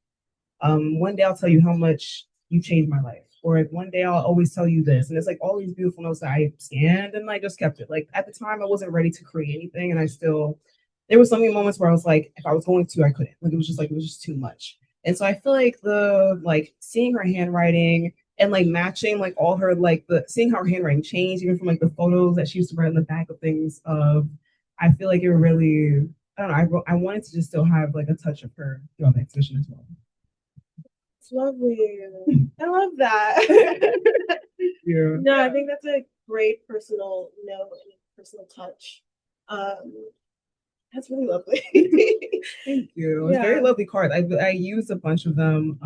one day I'll tell you how much you changed my life. Or like, one day I'll always tell you this. And it's like all these beautiful notes that I scanned and I just kept it. Like at the time I wasn't ready to create anything. And there were so many moments where I was like, if I was going to, I couldn't. Like it was just too much. And so I feel like seeing her handwriting and like matching like all her seeing how her handwriting changed, even from like the photos that she used to write on the back of things I feel like it really, I don't know, I wanted to just still have like a touch of her throughout the exhibition as well. It's lovely. I love that. Yeah. No, I think that's a great personal note and personal touch. That's really lovely. Thank you. It's very lovely cards. I used a bunch of them.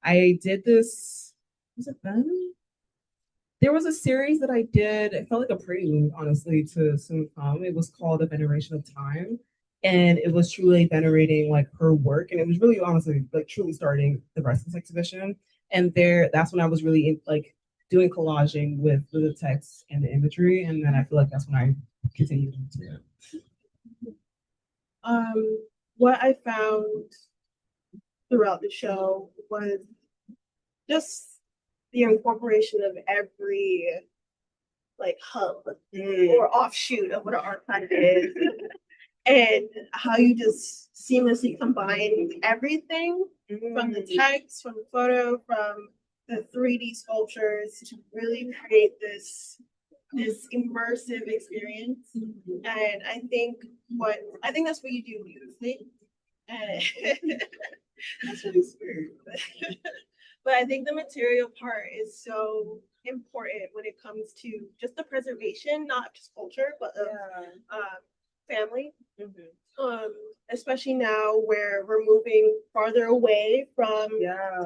I did this. Was it then? There was a series that I did. It felt like a prelude, honestly, to Soon Come. It was called A Veneration of Time. And it was truly venerating like her work. And it was really honestly like truly starting the rest of this exhibition. And that's when I was really like doing collaging with the text and the imagery. And then I feel like that's when I continued into it. What I found throughout the show was just the incorporation of every like hub or offshoot of what an archive is. And how you just seamlessly combine everything from the text, from the photo, from the 3D sculptures to really create this immersive experience. And I think that's what you do beautifully. And that's really sweet. But I think the material part is so important when it comes to just the preservation, not just culture, but of family. Especially now where we're moving farther away from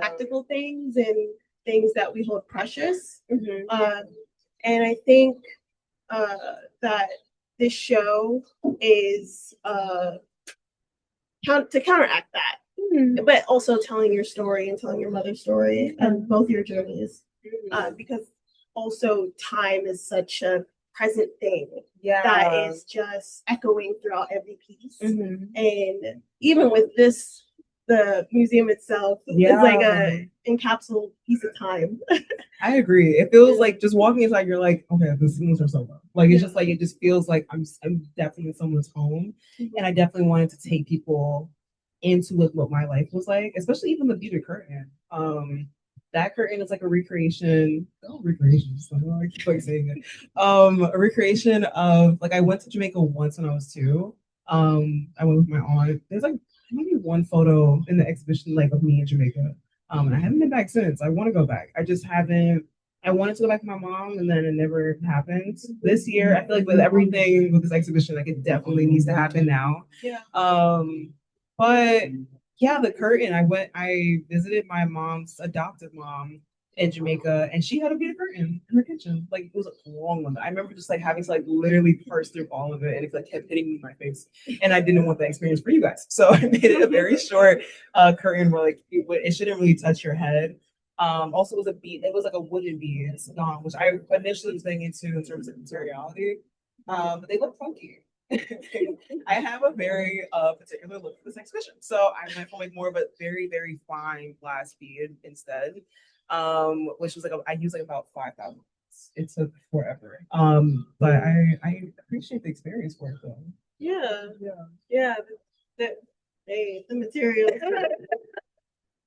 tactical things and things that we hold precious. And I think that this show is to counteract that, but also telling your story and telling your mother's story and both your journeys, because also time is such a present thing that is just echoing throughout every piece. And even with this, the museum itself is like a encapsulated piece of time. I agree. It feels like just walking inside, you're like, okay, the scenes are so well. Like it's just like it just feels like I'm definitely in someone's home, and I definitely wanted to take people into like what my life was like, especially even the beaded curtain. That curtain is like a recreation. Oh, recreation. So I keep like saying it. A recreation of like I went to Jamaica once when I was 2. I went with my aunt. There's like maybe one photo in the exhibition like of me in Jamaica. And I haven't been back since. I want to go back. I just haven't. I wanted to go back with my mom, and then it never happened. This year, I feel like with everything with this exhibition, like it definitely needs to happen now. But yeah, the curtain. I visited my mom's adoptive mom in Jamaica, and she had a beaded curtain in her kitchen. Like it was a long one. I remember just like having to like literally parse through all of it, and it like kept hitting me in my face, and I didn't want that experience for you guys, so I made it a very short curtain where like it shouldn't really touch your head. Also, it was a bead. It was like a wooden bead, which I initially was getting into in terms of materiality. But they look funky. I have a very particular look for this exhibition, so I went for like more of a very very fine glass bead instead, which was like I used like about 5,000. It took forever, but I appreciate the experience for it though. Yeah. The the material.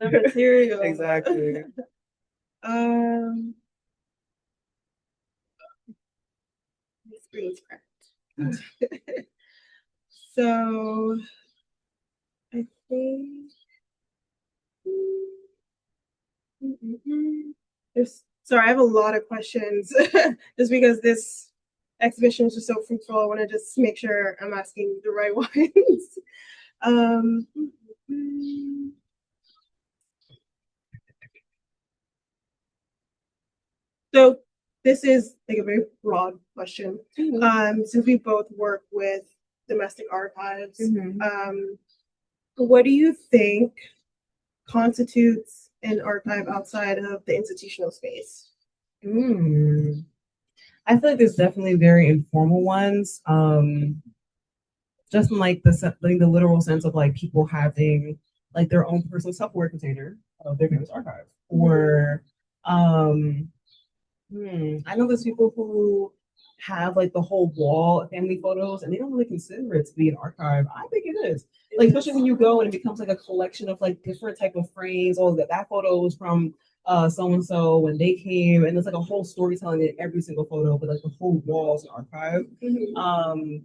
The material. Exactly. Screen scratch. So I think sorry, I have a lot of questions just because this exhibition was just so fruitful. I want to just make sure I'm asking the right ones. So this is like a very broad question. Since we both work with domestic archives, what do you think constitutes an archive outside of the institutional space? I feel like there's definitely very informal ones. Just in like the literal sense of like people having like their own personal Tupperware container of their famous archive, or I know there's people who have like the whole wall of family photos and they don't really consider it to be an archive. I think it is. Like especially when you go and it becomes like a collection of like different type of frames. Oh, that photo was from so and so when they came, and there's like a whole storytelling in every single photo, but like the whole wall is an archive.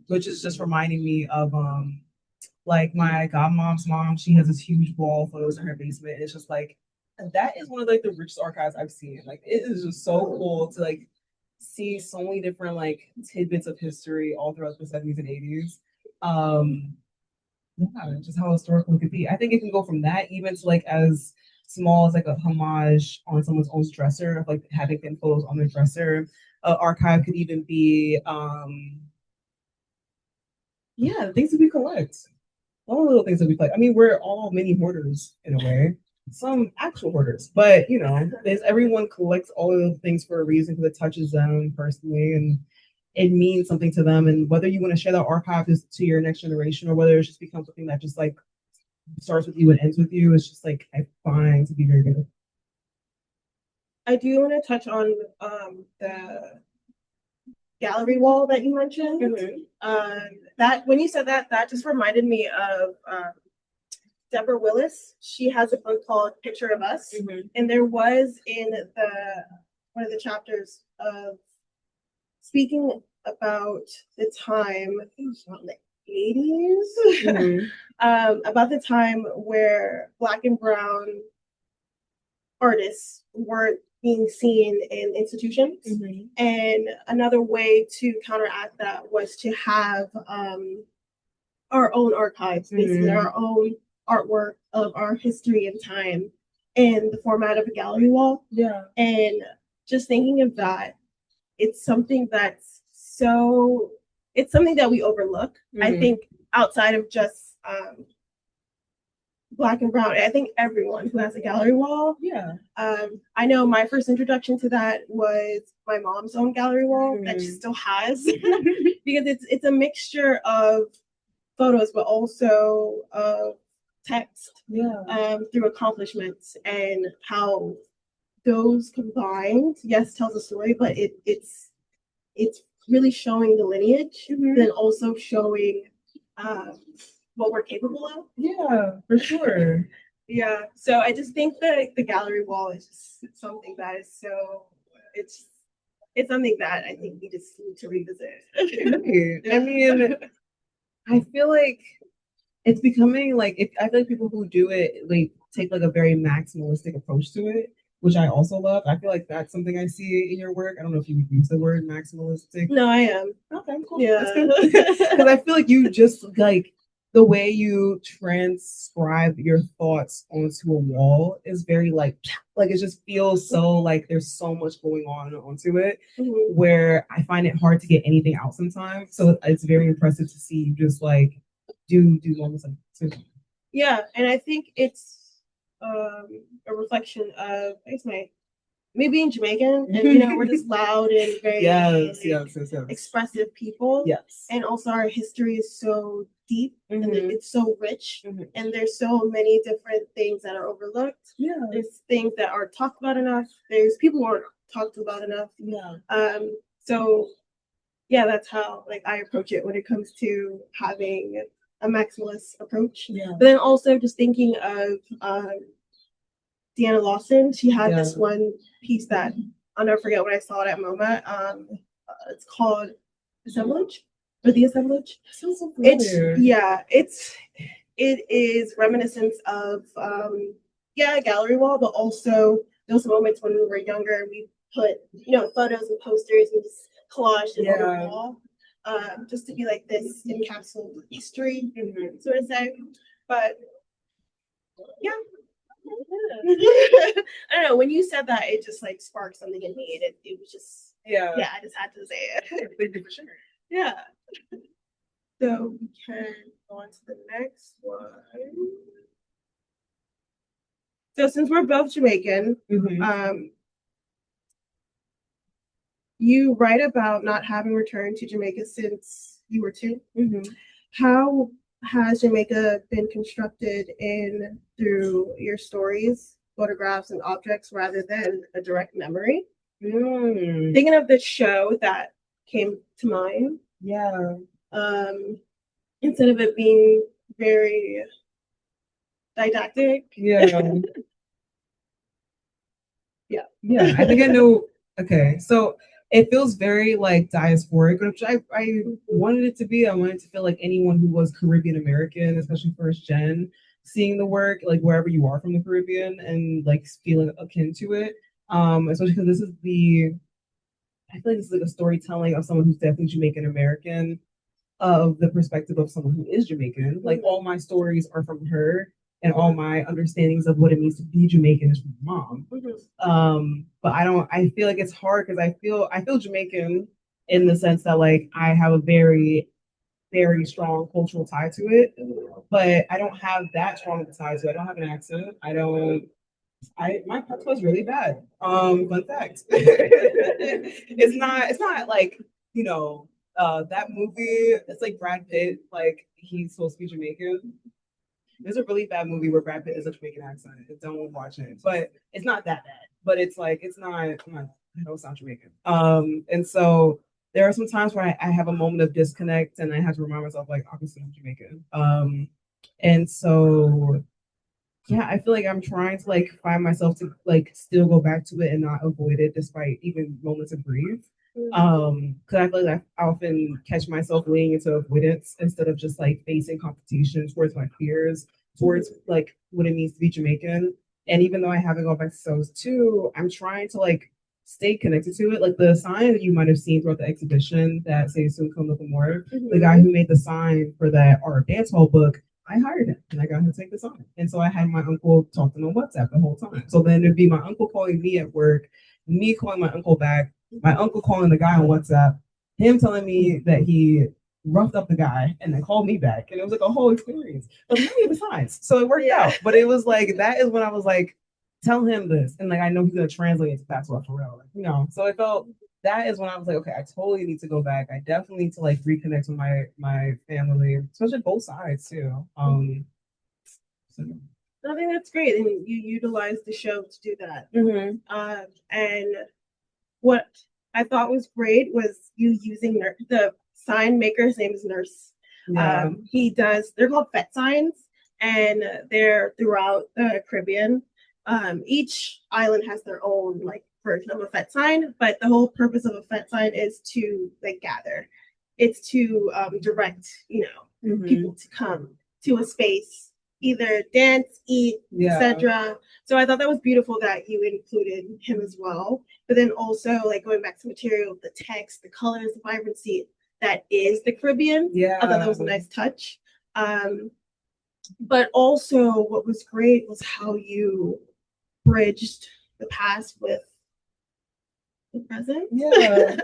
Which is just reminding me of like my godmom's mom. She has this huge wall of photos in her basement. And it's just like that is one of like the richest archives I've seen. Like it is just so cool to like see so many different like tidbits of history all throughout the 70s and 80s. Yeah, just how historical it could be. I think it can go from that even to like as small as like a homage on someone's own dresser, of like having thin photos on their dresser. Archive could even be the things that we collect. All the little things that we collect. I mean, we're all mini hoarders in a way. Some actual hoarders, but you know, there's everyone collects all of the things for a reason because it touches them personally and it means something to them. And whether you want to share that archive to your next generation or whether it just becomes something that just like starts with you and ends with you, it's just like I find to be very good. I do want to touch on the gallery wall that you mentioned. That when you said that, that just reminded me of Deborah Willis. She has a book called Picture of Us, and there was in one of the chapters of speaking about the time, I think it was around the 80s, about the time where Black and Brown artists weren't being seen in institutions. And another way to counteract that was to have our own archives, basically our own artwork of our history and time in the format of a gallery wall. And just thinking of that, it's something that's it's something that we overlook. I think outside of just Black and brown. I think everyone who has a gallery wall. Yeah. I know my first introduction to that was my mom's own gallery wall that she Mhm. still has because it's a mixture of photos, but also text Yeah. through accomplishments and how those combined, yes, tells a story, but it's really showing the lineage, then also showing what we're capable of. Yeah, for sure. Yeah. So I just think that the gallery wall is just something that is so it's something that I think we just need to revisit. Right. I mean, I feel like it's becoming like if I feel like people who do it like take like a very maximalistic approach to it, which I also love. I feel like that's something I see in your work. I don't know if you would use the word maximalistic. No, I am. Okay, cool. Yeah. That's good. Because I feel like you just like the way you transcribe your thoughts onto a wall is very like it just feels so like there's so much going on onto it Mhm. where I find it hard to get anything out sometimes. So it's very impressive to see you just like do moments like this. Yeah, and I think it's a reflection of I guess my me being Jamaican, and we're just loud and very Yes, expressive people. Yes. And also our history is so deep and Mhm. it's so rich, Mhm. and there's so many different things that are overlooked. Yeah. There's things that aren't talked about enough. There's people who aren't talked about enough. Yeah. So yeah, that's how like I approach it when it comes to having a maximalist approach. Yeah. But then also just thinking of Deanna Lawson. She had this one piece that I'll never forget when I saw it at MoMA. It's called Assemblage or The Assemblage. Sounds so familiar. It is reminiscence of a gallery wall, but also those moments when we were younger and we put photos and posters and just collaged it on the wall. Just to be like this encapsulated history, sort of say. But yeah. I don't know. When you said that, it just like sparked something in me. And it was just I just had to say it. Thank you for sharing. Yeah. So we can go on to the next one. So since we're both Jamaican, you write about not having returned to Jamaica since you were 2. How has Jamaica been constructed in through your stories, photographs, and objects rather than a direct memory? Thinking of the show that came to mind. Yeah. Instead of it being very didactic. Yeah. Yeah. I think I know. Okay, so it feels very like diasporic, which I wanted it to be. I wanted to feel like anyone who was Caribbean American, especially first gen, seeing the work like wherever you are from the Caribbean and like feeling akin to it. Especially because I feel like this is like a storytelling of someone who's definitely Jamaican American, of the perspective of someone who is Jamaican. Like all my stories are from her, and all my understandings of what it means to be Jamaican is from my mom. But I feel like it's hard because I feel Jamaican in the sense that like I have a very, very strong cultural tie to it, but I don't have that strong of a tie to it. I don't have an accent. My patois is really bad. Fun fact. It's not like, that movie, it's like Brad Pitt, like he's supposed to be Jamaican. There's a really bad movie where Brad Pitt is a Jamaican accent. Don't watch it. But it's not that bad. But it's like I know it's not Jamaican. And so there are some times where I have a moment of disconnect and I have to remind myself like obviously I'm Jamaican. And so yeah, I feel like I'm trying to like find myself to like still go back to it and not avoid it despite even moments of grief. Because I feel like I often catch myself leaning into avoidance instead of just like facing competition towards my fears, towards like what it means to be Jamaican. And even though I haven't gone back to those two, I'm trying to like stay connected to it. Like the sign that you might have seen throughout the exhibition that says soon come Likkle More, the guy who made the sign for that art dance hall book, I hired him and I got him to take the sign. And so I had my uncle talk to him on WhatsApp the whole time. So then it'd be my uncle calling me at work, me calling my uncle back, my uncle calling the guy on WhatsApp, him telling me that he roughed up the guy and then called me back. And it was like a whole experience. But really it was nice. So it worked out. But it was like, that is when I was like, tell him this. And like, I know he's going to translate it to patois for real. Like, you know, so it felt, that is when I was like, okay, I totally need to go back. I definitely need to like reconnect with my family, especially both sides too. So, I think that's great, and you utilize the show to do that. And what I thought was great was you using the sign maker's name is Nurse. yeah. They're called fet signs, and they're throughout the Caribbean. Each island has their own like version of a fet sign, but the whole purpose of a fet sign is to like gather. It's to direct, people to come to a space, either dance, eat, etc. So I thought that was beautiful that you included him as well. But then also like going back to material, the text, the colors, the vibrancy that is the Caribbean. Yeah. I thought that was a nice touch. But also what was great was how you bridged the past with the present. Yeah.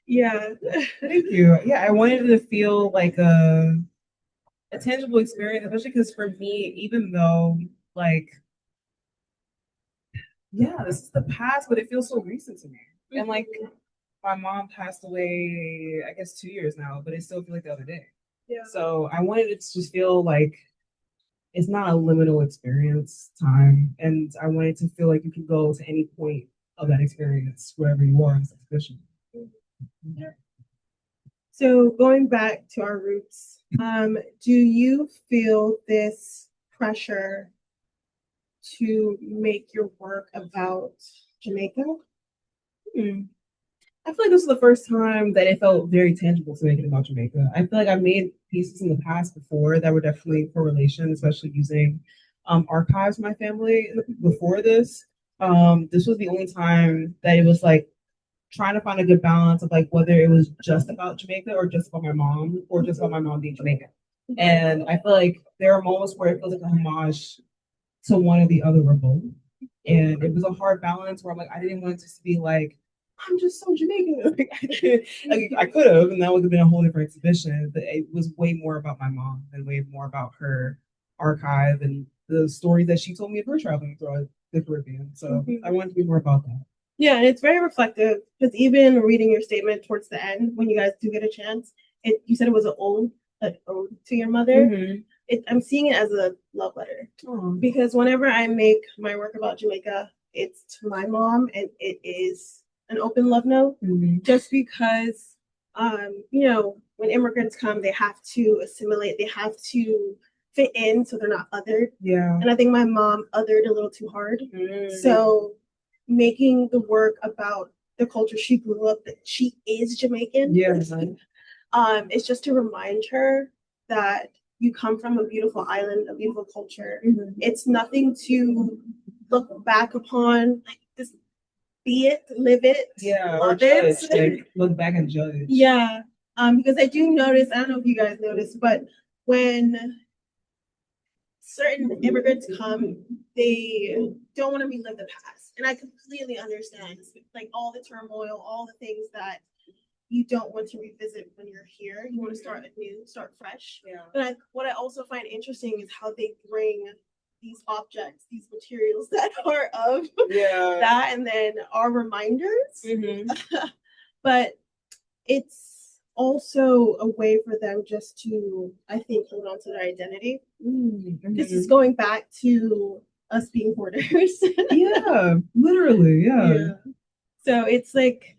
Yeah. Thank you. Yeah, I wanted it to feel like a tangible experience, especially because for me, even though like, yeah, this is the past, but it feels so recent to me. And like my mom passed away, I guess 2 years now, but it still feels like the other day. Yeah. So I wanted it to just feel like it's not a liminal experience time. And I wanted to feel like you could go to any point of that experience, wherever you are in this exhibition. So going back to our roots, do you feel this pressure to make your work about Jamaica? I feel like this is the first time that it felt very tangible to make it about Jamaica. I feel like I've made pieces in the past before that were definitely correlation, especially using archives of my family before this. This was the only time that it was like trying to find a good balance of like whether it was just about Jamaica or just about my mom or just about my mom being Jamaican. And I feel like there are moments where it feels like a homage to one or the other or both. And it was a hard balance where I'm like, I didn't want it to be like, I'm just so Jamaican. I could have, and that would have been a whole different exhibition. But it was way more about my mom and way more about her archive and the stories that she told me of her traveling throughout the Caribbean. So I wanted to be more about that. Yeah, and it's very reflective because even reading your statement towards the end, when you guys do get a chance, you said it was an ode to your mother. I'm seeing it as a love letter because whenever I make my work about Jamaica, it's to my mom and it is an open love note. Just because, when immigrants come, they have to assimilate, they have to fit in so they're not othered. Yeah. And I think my mom othered a little too hard. So making the work about the culture she grew up, that she is Jamaican. It's just to remind her that you come from a beautiful island, a beautiful culture. It's nothing to look back upon, like just be it, live it, or love judge, it. like look back and judge. Yeah. Because I do notice, I don't know if you guys notice, but when certain immigrants come, they don't want to relive the past. And I completely understand, like all the turmoil, all the things that you don't want to revisit when you're here. You want to start anew, start fresh. But what I also find interesting is how they bring these objects, these materials that are of that, and then are reminders. But it's also a way for them just to, I think, hold on to their identity. This is going back to us being hoarders. Literally. So it's like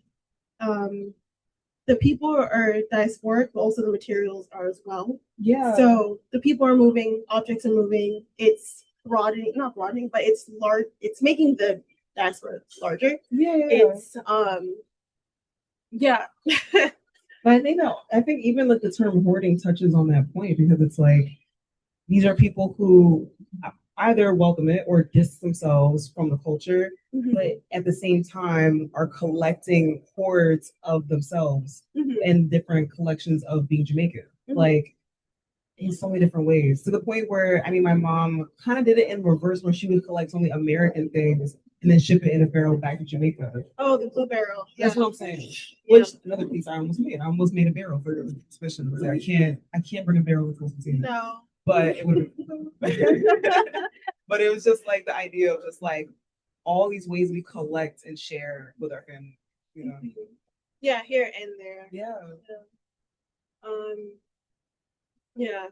the people are diasporic, but also the materials are as well. So the people are moving, objects are moving. It's not broadening, but it's large. It's making the diaspora larger. It's But I think even like the term hoarding touches on that point because it's like these are people who either welcome it or distance themselves from the culture, but at the same time are collecting hordes of themselves and different collections of being Jamaican. Like in so many different ways, to the point where, I mean, my mom kind of did it in reverse, where she would collect only American things and then ship it in a barrel back to Jamaica. Oh, the blue barrel. That's what I'm saying. Yeah. Which another piece I almost made. I almost made a barrel for the exhibition. I was like, I can't bring a barrel with Constantine. No. But it would but it was just like the idea of just like all these ways we collect and share with our family, you know. Yeah, here and there. Yeah. Yeah.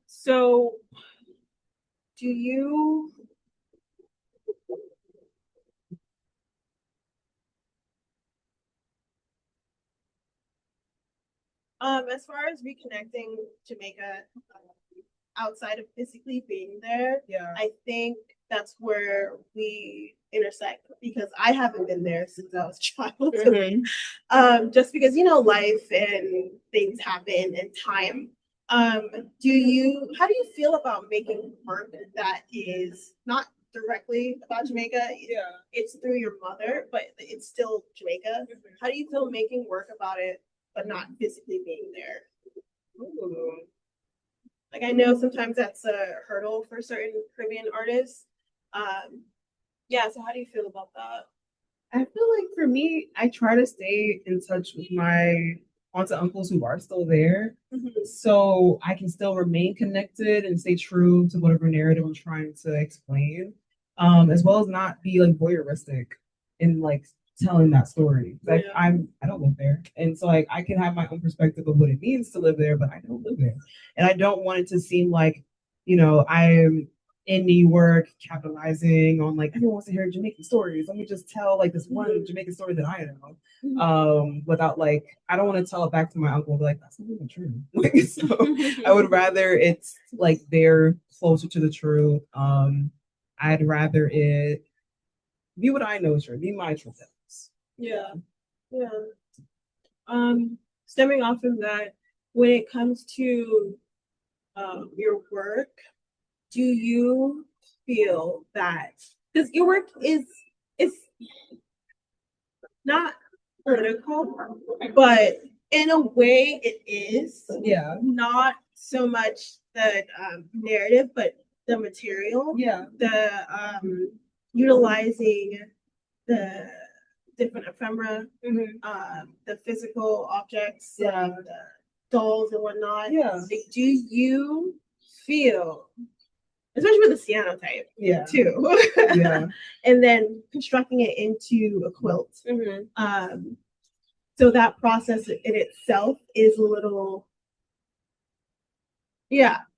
So do you as far as reconnecting Jamaica outside of physically being there, Yeah. I think that's where we intersect, because I haven't been there since I was a child. Just because, you know, life and things happen and time. How do you feel about making work that is not directly about Jamaica? Yeah. It's through your mother, but it's still Jamaica. How do you feel making work about it, but not physically being there? Ooh. Like, I know sometimes that's a hurdle for certain Caribbean artists. Yeah, so how do you feel about that? I feel like for me, I try to stay in touch with my aunts and uncles who are still there, so I can still remain connected and stay true to whatever narrative I'm trying to explain, as well as not be like voyeuristic in like telling that story. Like I don't live there, and so like I can have my own perspective of what it means to live there, but I don't live there, and I don't want it to seem like, you know, I'm in New York capitalizing on like everyone wants to hear Jamaican stories. Let me just tell like this one Jamaican story that I know. Without like, I don't want to tell it back to my uncle and be like, that's not even true. Like, so I would rather it's like they're closer to the truth. I'd rather it be what I know is true, be my truth. Yeah. Stemming off of that, when it comes to your work, do you feel that, because your work is not political, but in a way it is. Yeah. Not so much the narrative, but the material. Yeah. The utilizing the different ephemera, the physical objects, the dolls and whatnot. Yeah. Like, do you feel, especially with the cyanotype, too, and then constructing it into a quilt? So that process in itself is a little,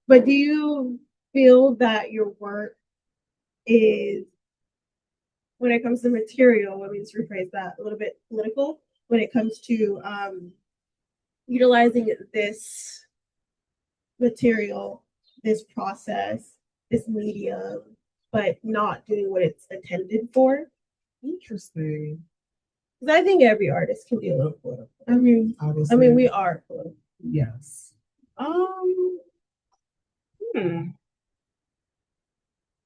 But do you feel that your work is, when it comes to material, let me just rephrase that, a little bit political, when it comes to utilizing this material, this process, this medium, but not doing what it's intended for? Interesting. Because I think every artist can be a little political. I mean, Obviously. I mean, we are political. Yes. I've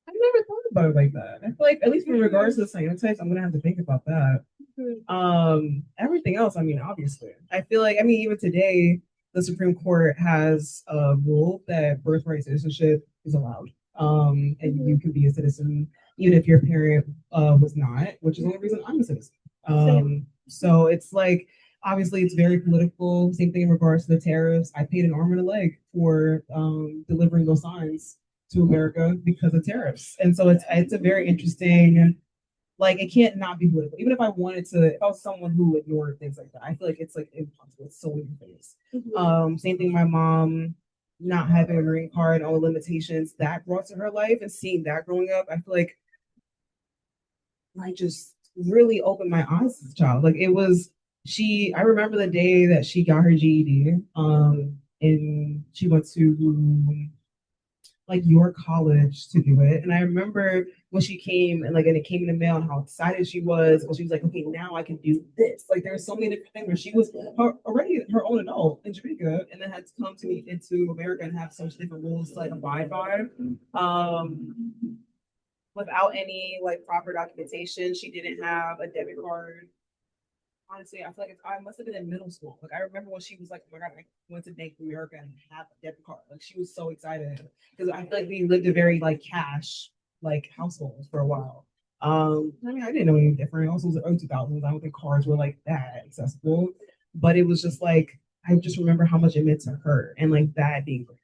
never thought about it like that. I feel like, at least in regards to the cyanotypes, I'm gonna have to think about that. Everything else, I mean, obviously, I feel like, I mean, even today, the Supreme Court has a rule that birthright citizenship is allowed. And you can be a citizen even if your parent was not, which is the only reason I'm a citizen. So it's like, obviously it's very political. Same thing in regards to the tariffs. I paid an arm and a leg for delivering those signs to America because of tariffs. And so it's a very interesting, like, it can't not be political. Even if I wanted to, if I was someone who ignored things like that, I feel like it's like impossible. It's so many things. Same thing, my mom not having a green card, all the limitations that brought to her life, and seeing that growing up, I feel like just really opened my eyes as a child. Like, it was, I remember the day that she got her GED, and she went to like your college to do it. And I remember when she came and it came in the mail and how excited she was. And she was like, okay, now I can do this. Like, there were so many different things where she was already her own adult in Jamaica, and then had to come to me into America and have so much different rules to abide by. Without any proper documentation. She didn't have a debit card. honestly, I feel like I must have been in middle school. Like I remember when she was like, "Oh my god, I went to Bank of America and have a debit card." Like she was so excited because I feel like we lived a very like cash like household for a while. I mean, I didn't know any different. Also, it was the early 2000s. I don't think cars were like that accessible, but it was just like I just remember how much it meant to her and like that being great.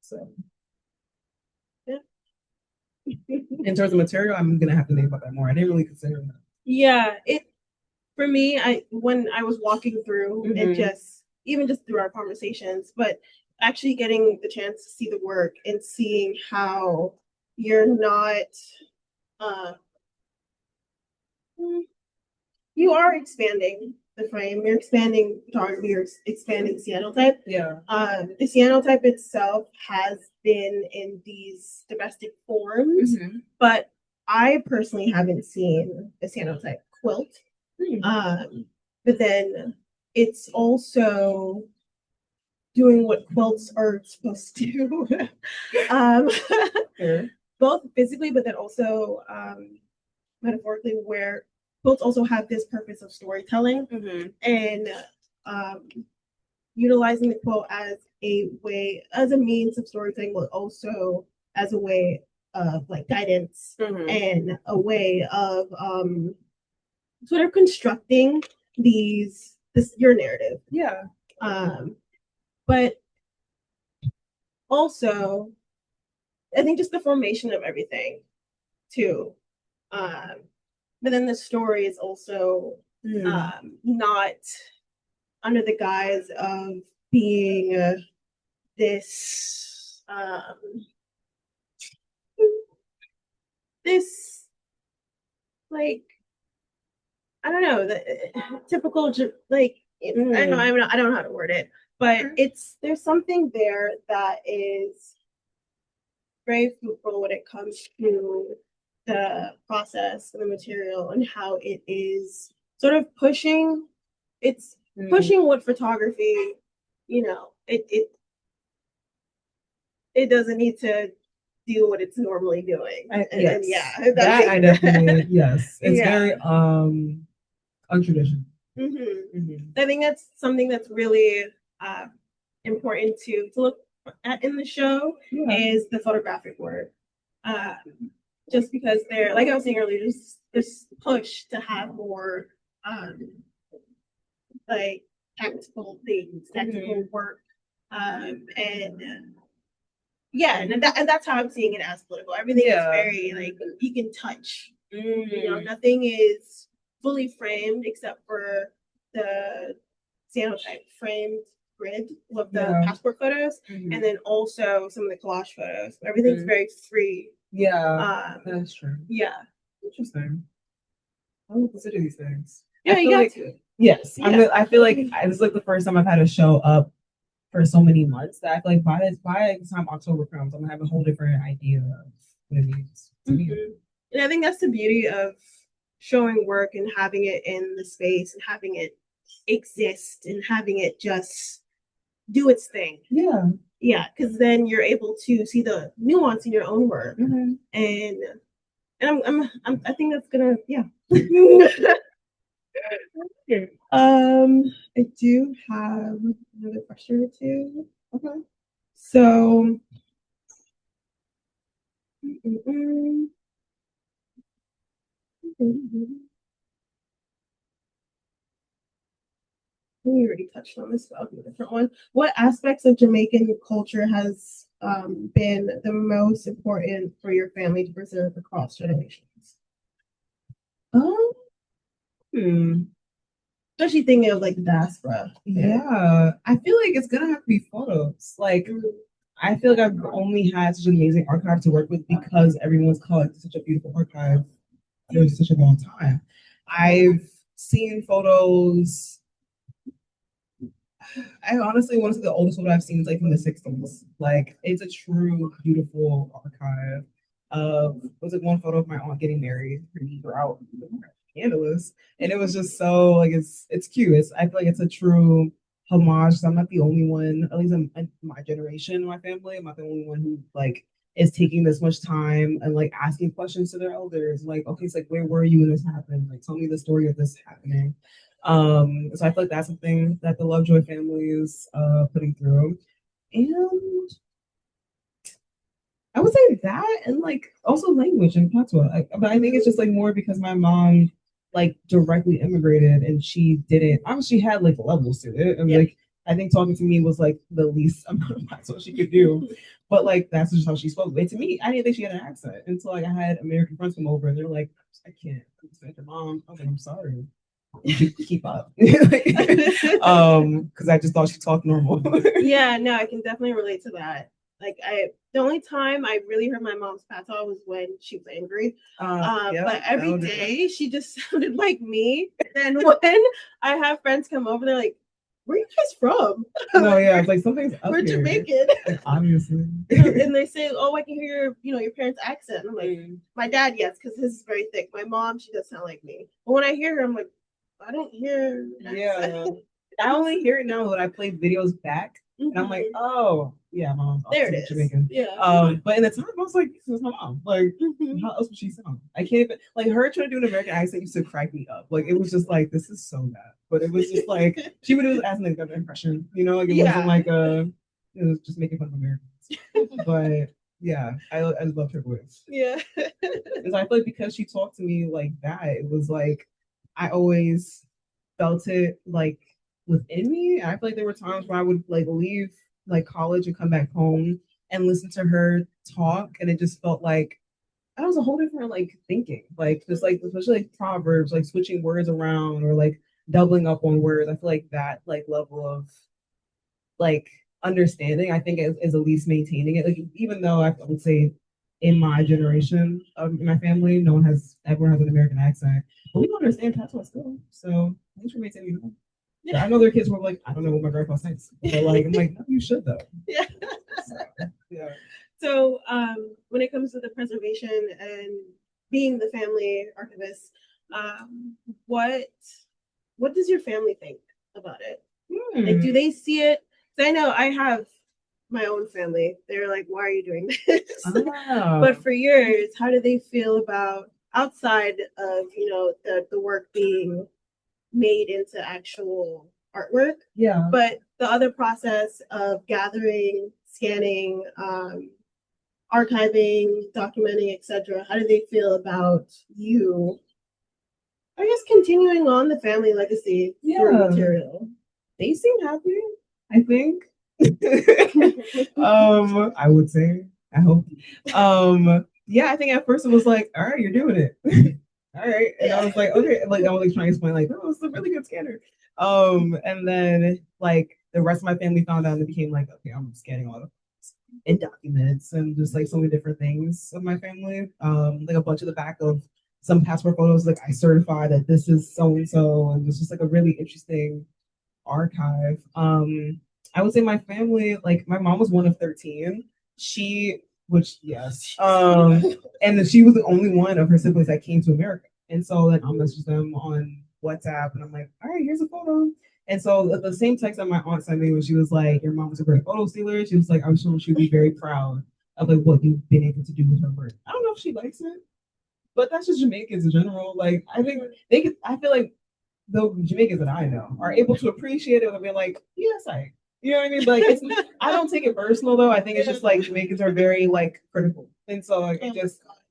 So, Yeah. in terms of material, I'm gonna have to think about that more. I didn't really consider that. Yeah, it for me, I when I was walking through it, Mhm. just even just through our conversations, but actually getting the chance to see the work and seeing how you're not uh you are expanding the frame, you're expanding photography, you're expanding cyanotype. Yeah. The cyanotype itself has been in these domestic forms, but I personally haven't seen a cyanotype quilt. But then it's also doing what quilts are supposed to do, um, Fair. both physically, but then also metaphorically, where quilts also have this purpose of storytelling and um, utilizing the quilt as a way, as a means of storytelling, but also as a way of like guidance and a way of sort of constructing your narrative. Yeah. But also, I think just the formation of everything too. But then the story is also not under the guise of being this this like I don't know the typical like I don't know how to word it, but there's something there that is very fruitful when it comes to the process and the material and how it is sort of pushing pushing what photography, it doesn't need to do what it's normally doing. And yeah, that I definitely yes. It's Yeah. very untraditional. I think that's something that's really important to look at in the show is the photographic work. Just because they're, like I was saying earlier, just this push to have more like tactical things, tactical work, and yeah, and that's how I'm seeing it as political. Everything is very like you can touch. Nothing is fully framed except for the cyanotype framed grid of the passport photos, and then also some of the collage photos. Everything's very free. Yeah, that's true. Yeah. Interesting. I don't consider these things. Yeah, you got to. Yes, Yeah. I feel like this is like the first time I've had a show up for so many months that I feel like by the time October comes, I'm gonna have a whole different idea of what it means to me. And I think that's the beauty of showing work and having it in the space and having it exist and having it just do its thing. Yeah, because then you're able to see the nuance in your own work, and I think that's gonna I do have another question or two. Okay, so. We already touched on this, but I'll do a different one. What aspects of Jamaican culture has been the most important for your family to preserve across generations? Especially thinking of like the diaspora. Yeah, I feel like it's gonna have to be photos. Like, I feel like I've only had such an amazing archive to work with because everyone's collected such a beautiful archive for such a long time. I've seen photos. I honestly want to say the oldest photo I've seen is like from the 60s. Like, it's a true beautiful archive of was it one photo of my aunt getting married throughout scandalous, and it was just so like it's cute. I feel like it's a true homage. So I'm not the only one, at least in my generation, my family. I'm not the only one who like is taking this much time and like asking questions to their elders. Like, okay, it's like where were you when this happened? Like, tell me the story of this happening. So I feel like that's something that the Lovejoy family is putting through. And I would say that, and like also language and patois. But I think it's just like more because my mom like directly immigrated and she didn't. Obviously, she had like levels to it, and like I think talking to me was like the least amount of patois she could do. But like that's just how she spoke. But to me, I didn't think she had an accent until like I had American friends come over and they're like, I can't understand your mom. I was like, I'm sorry. Keep up. Because I just thought she talked normal. Yeah, no, I can definitely relate to that. Like the only time I really heard my mom's patois was when she was angry. But every day she just sounded like me. Then when I have friends come over, they're like, "Where are you guys from?" No, yeah, it's like something's up We're here. Jamaican. Like, obviously. And they say, "Oh, I can hear your parents' accent." And I'm like, my dad, yes, because his is very thick. My mom, she does sound like me. But when I hear her, I'm like, I don't hear. Yeah. I only hear it now when I play videos back. And I'm like, oh, yeah, my mom's There it is. Jamaican. Yeah. But in the time, I was like, this is my mom. Like, how else would she sound? I can't even, like, her trying to do an American accent used to crack me up. Like, it was just like, this is so bad. But it was just like, she would do it as an impression, like, it wasn't like it was just making fun of Americans. But yeah, I loved her voice. Yeah. Because I feel like because she talked to me like that, it was like, I always felt it like within me. I feel like there were times where I would like leave like college and come back home and listen to her talk, and it just felt like that was a whole different like thinking, like just like especially like proverbs, like switching words around or like doubling up on words. I feel like that like level of like understanding, I think is at least maintaining it. Like even though I would say in my generation in my family, everyone has an American accent, but we don't understand patois still. So thanks for maintaining that. Yeah. I know there are kids who are like, I don't know what my grandpa says. But like, I'm like, no, you should though. Yeah. Yeah. So when it comes to the preservation and being the family archivist, what does your family think about it? Like, do they see it? Because I know I have my own family. They're like, why are you doing this? But for yours, how do they feel about outside of the work being made into actual artwork? Yeah. But the other process of gathering, scanning, archiving, documenting, etc. How do they feel about you? I guess continuing on the family legacy through material. They seem happy, I think. I would say, I hope. Yeah, I think at first it was like, all right, you're doing it. All right. And I was like, okay, like I was like trying to explain, like, oh, it's a really good scanner. And then like the rest of my family found out and it became like, okay, I'm scanning all the and documents and just like so many different things of my family. Like a bunch of the back of some passport photos, like I certify that this is so and so, and it's just like a really interesting archive. I would say my family, like my mom was one of 13. And she was the only one of her siblings that came to America. And so like I'll message them on WhatsApp and I'm like, all right, here's a photo. And so the same text that my aunt sent me when she was like, your mom was a great photo stealer. She was like, I'm sure she'd be very proud of like what you've been able to do with her work. I don't know if she likes it, but that's just Jamaicans in general. Like I think I feel like the Jamaicans that I know are able to appreciate it and be like, yes, you know what I mean? But like, I don't take it personal though. I think it's just like Jamaicans are very like critical, and so like,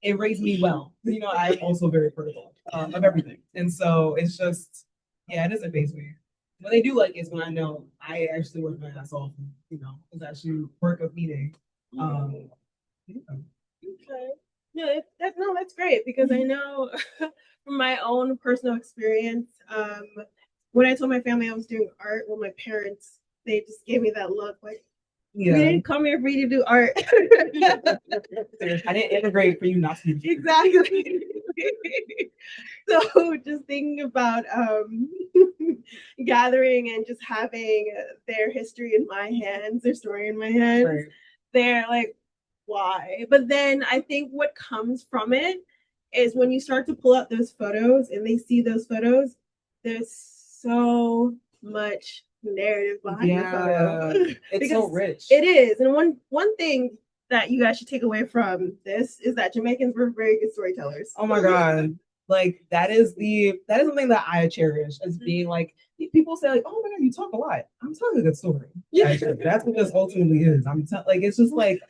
it raised me well. I'm also very critical of everything, and so it's just it doesn't faze me. What they do like is when I know I actually work my ass off. It's actually work of meaning. Okay. Yeah, that's great because I know from my own personal experience, when I told my family I was doing art, well, my parents, they just gave me that look like, we didn't come here for you to do art. I didn't integrate for you not to do exactly. So just thinking about gathering and just having their history in my hands, their story in my hands, they're like, why? But then I think what comes from it is when you start to pull out those photos and they see those photos, there's so much narrative behind the photo. It's so rich. It is. And one thing that you guys should take away from this is that Jamaicans were very good storytellers. Oh my God. Like that is something that I cherish as being like people say like, oh my god, you talk a lot. I'm telling a good story. Yeah, that's what this ultimately is. Like it's just like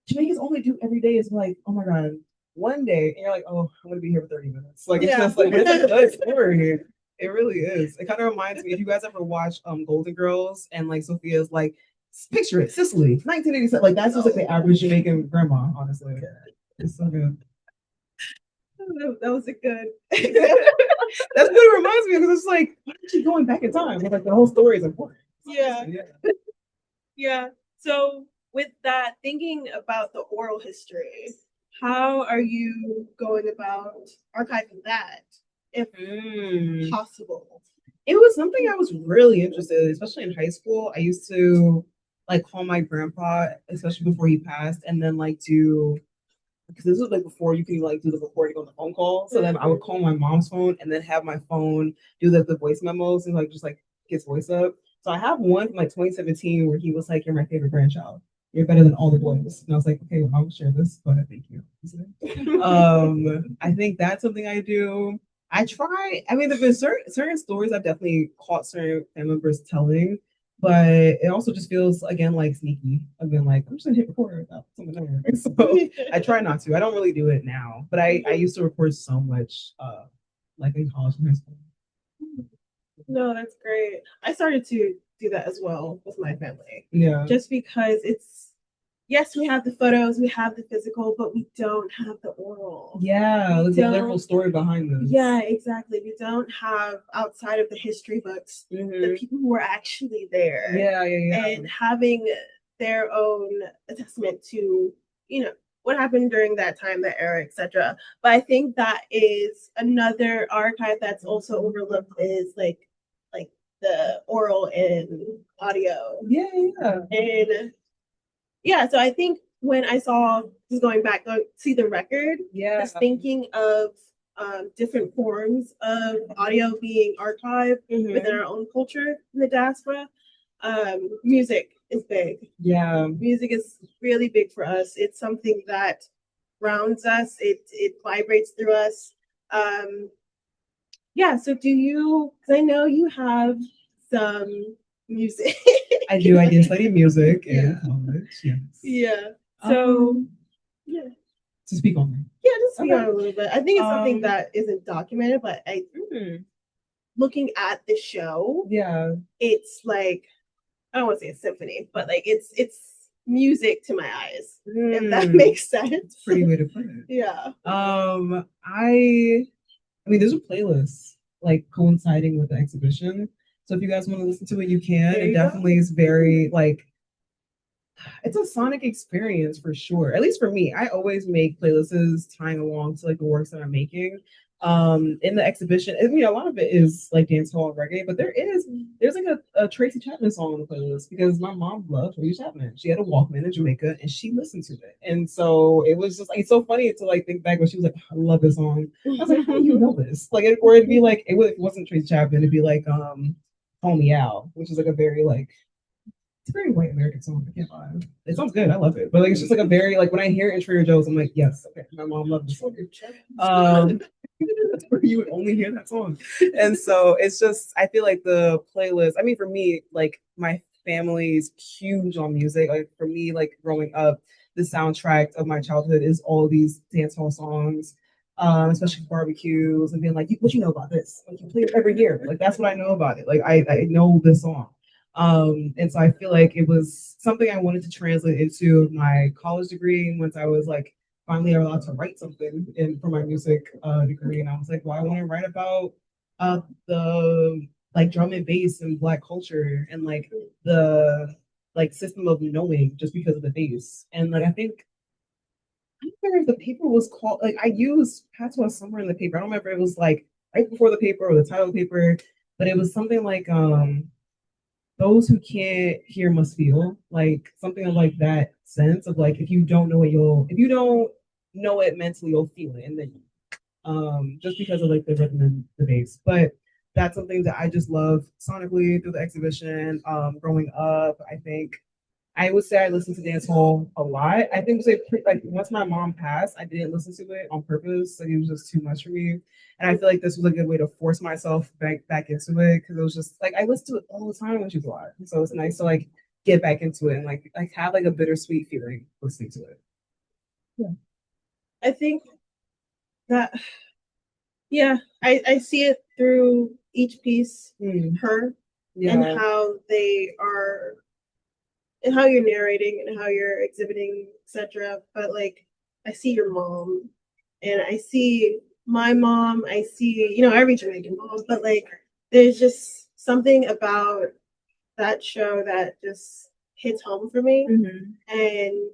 Jamaicans all they do every day is like, oh my god, one day, and you're like, oh, I'm gonna be here for 30 minutes. Like it's just like it's a good story. It really is. It kind of reminds me if you guys ever watch Golden Girls and like Sophia's like picture it, Sicily, 1987. Like that's just like the average Jamaican grandma, honestly. It's so good. That was a good. That's what it reminds me of because it's like, why are you going back in time? Like the whole story is important. Yeah. Yeah. Yeah. So with that, thinking about the oral history, how are you going about archiving that, if possible? It was something I was really interested in, especially in high school. I used to like call my grandpa, especially before he passed, and then like do because this was like before you can like do the recording on the phone call. So then I would call my mom's phone and then have my phone do the voice memos and like just like his voice up. So I have one from like 2017 where he was like, "You're my favorite grandchild. You're better than all the boys." And I was like, "Okay, well, I'll share this, but thank you." I think that's something I do. I try. I mean, there've been certain stories I've definitely caught certain family members telling, but it also just feels again like sneaky. I've been like, I'm just gonna hit record without someone knowing. So I try not to. I don't really do it now, but I used to record so much, like in college and high school. No, that's great. I started to do that as well with my family. Yeah. Just because it's, yes, we have the photos, we have the physical, but we don't have the oral. Yeah, We like the don't- literal story behind this. Yeah, exactly. We don't have outside of the history books the people who were actually there. Yeah, yeah. And having their own assessment to, you know, what happened during that time, that era, etc. But I think that is another archive that's also overlooked is like the oral and audio. Yeah, yeah. And yeah, so I think when I saw just going back, see the record, Yeah. just thinking of different forms of audio being archived within our own culture in the diaspora. Music is big. Yeah. Music is really big for us. It's something that grounds us. It vibrates through us. Yeah. So do you? Because I know you have some music. I do. I did study music in college. Yes. Yeah. So yeah. To speak on that. Yeah, just speak Okay. on it a little bit. I think it's something that isn't documented, but looking at the show, Yeah. it's like I don't want to say a symphony, but like it's music to my eyes. If that makes sense. Pretty way to put it. Yeah. I mean, there's a playlist like coinciding with the exhibition. So if you guys want to listen to it, you can. There It you definitely is very like it's a sonic experience for sure. At least for me, I always make playlists tying along to like the works that I'm making. In the exhibition, and, a lot of it is like dancehall and reggae, but there's like a Tracy Chapman song on the playlist because my mom loved Tracy Chapman. She had a Walkman in Jamaica and she listened to it, and so it was just like it's so funny to like think back when she was like, I love this song. I was like, how do you know this? Like, or it'd be like if it wasn't Tracy Chapman, it'd be like Call Me Out, which is like a very like it's a very white American song. I can't lie. It sounds good. I love it. But like it's just like a very like when I hear it in Trader Joe's, I'm like, yes, okay, my mom loved this song. That's where you would only hear that song. And so it's just I feel like the playlist, I mean for me, like my family's huge on music. Like for me, like growing up, the soundtrack of my childhood is all these dancehall songs. Especially barbecues and being like, what you know about this? Like you play it every year. Like that's what I know about it. Like I know this song. And so I feel like it was something I wanted to translate into my college degree once I was like finally allowed to write something for my music degree. And I was like, well, I want to write about the like drum and bass and Black culture and like the like system of knowing just because of the bass. And like I don't remember if the paper was called like I used patois somewhere in the paper. I don't remember if it was like right before the paper or the title of the paper, but it was something like those who can't hear must feel, like something of like that sense of like if you don't know it mentally, you'll feel it, and then just because of like the rhythm and the bass. But that's something that I just love sonically through the exhibition. Growing up, I think I would say I listen to dancehall a lot. I think like once my mom passed, I didn't listen to it on purpose. Like it was just too much for me. And I feel like this was a good way to force myself back into it because it was just like I listened to it all the time when she was alive. So it's nice to like get back into it and like have like a bittersweet feeling listening to it. Yeah. I think that, yeah, I see it through each piece, her, and Yeah. how they are, and how you're narrating and how you're exhibiting, etc. But like, I see your mom, and I see my mom. I see, every Jamaican mom. But like, there's just something about that show that just hits home for me, and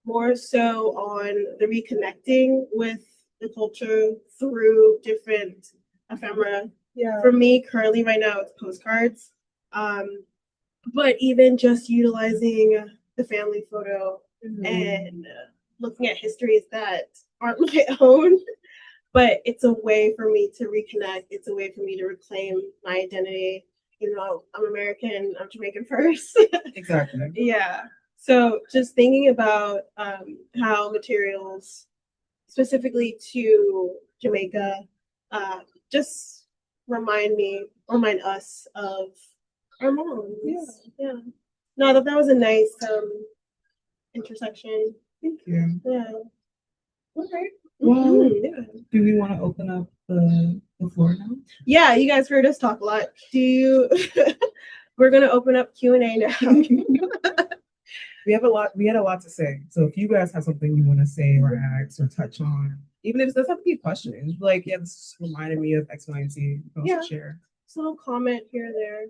more so on the reconnecting with the culture through different ephemera. Yeah. For me, currently, right now, it's postcards. But even just utilizing the family photo and looking at histories that aren't my own, but it's a way for me to reconnect. It's a way for me to reclaim my identity. I'm American, I'm Jamaican first. Exactly. Yeah. So just thinking about how materials specifically to Jamaica just remind us of our moms. Yeah. No, I thought that was a nice intersection. Thank you. Yeah. Okay. Well, Mhm. do we want to open up the floor now? Yeah, you guys heard us talk a lot. We're gonna open up Q&A now. We had a lot to say. So if you guys have something you want to say or ask or touch on, even if it doesn't have to be a question, like, yeah, this reminded me of X, Y, and Z. You can also share. Just a little comment here or there.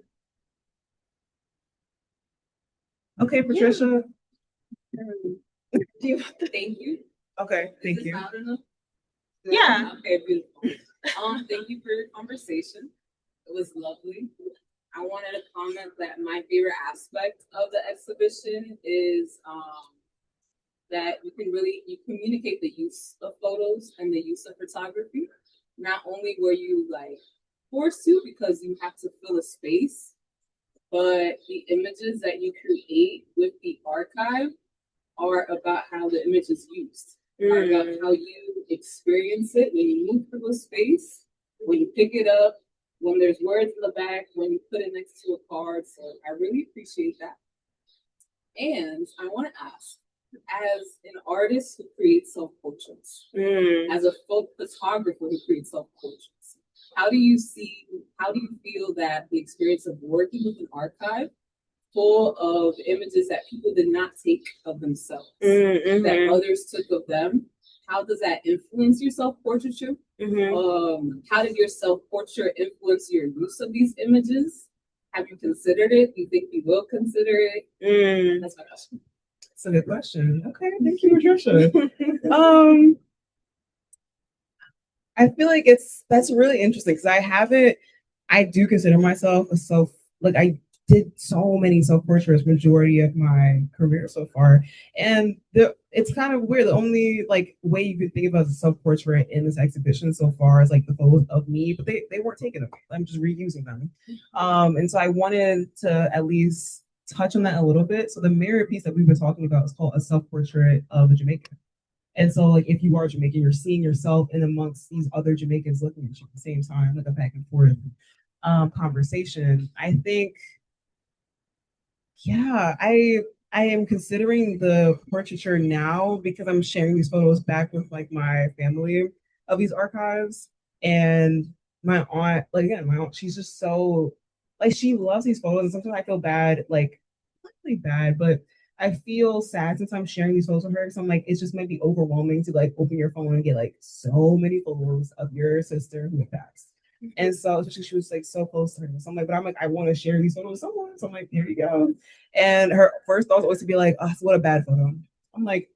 Okay, Patricia. Do you Thank you. Okay, thank Is this you. loud enough? Yeah. Okay, beautiful. Thank you for your conversation. It was lovely. I wanted to comment that my favorite aspect of the exhibition is that you communicate the use of photos and the use of photography. Not only were you like forced to because you have to fill a space, but the images that you create with the archive are about how the image is used, are about how you experience it when you move through a space, when you pick it up, when there's words in the back, when you put it next to a card. So I really appreciate that. And I want to ask, as an artist who creates self-portraits, as a photographer who creates self-portraits, how do you feel that the experience of working with an archive full of images that people did not take of themselves, that others took of them, how does that influence your self-portraiture? How did your self-portrait influence your use of these images? Have you considered it? Do you think you will consider it? That's my question. That's a good question. Okay, thank you, Patricia. I feel like that's really interesting because I do consider myself I did so many self-portraits majority of my career so far. And it's kind of weird. The only like way you could think about the self-portrait in this exhibition so far is like the photos of me, but they weren't taken of me. I'm just reusing them. And so I wanted to at least touch on that a little bit. So the mirror piece that we've been talking about is called A Self-Portrait of a Jamaican. And so, like, if you are Jamaican, you're seeing yourself in amongst these other Jamaicans looking at you at the same time, like a back and forth conversation. I think, yeah, I am considering the portraiture now because I'm sharing these photos back with like my family of these archives. And my aunt, like again, my aunt, she's just so like she loves these photos. And sometimes I feel bad, like not really bad, but I feel sad since I'm sharing these photos with her. So I'm like, it's just might be overwhelming to like open your phone and get like so many photos of your sister who had passed. And so especially she was like so close to her. So I'm like, I want to share these photos with someone. So I'm like, here you go. And her first thought was always to be like, oh, what a bad photo. I'm like,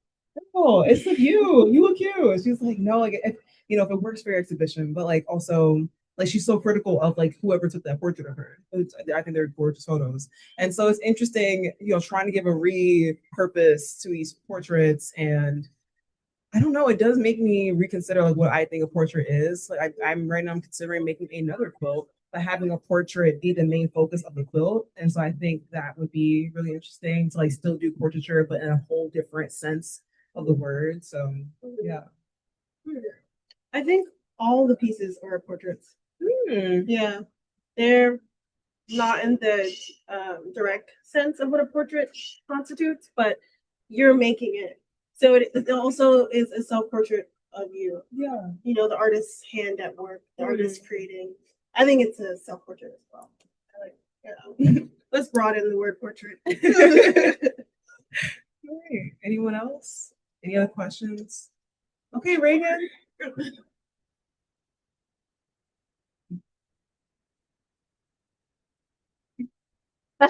oh, it's of you. You look cute. And she's like, no, like if if it works for your exhibition, but like also like she's so critical of like whoever took that portrait of her. I think they're gorgeous photos. And so it's interesting, trying to give a repurpose to these portraits. And I don't know, it does make me reconsider like what I think a portrait is. Like I'm considering making another quilt but having a portrait be the main focus of the quilt. And so I think that would be really interesting to like still do portraiture, but in a whole different sense of the word. So yeah. I think all the pieces are portraits. Hmm. Yeah, they're not in the direct sense of what a portrait constitutes, but you're making it. So it also is a self-portrait of you. Yeah. You know, the artist's hand at work, the artist creating. I think it's a self-portrait as well. I like, yeah. Let's broaden the word portrait. Great. Anyone else? Any other questions? Okay, Reagan. Yeah,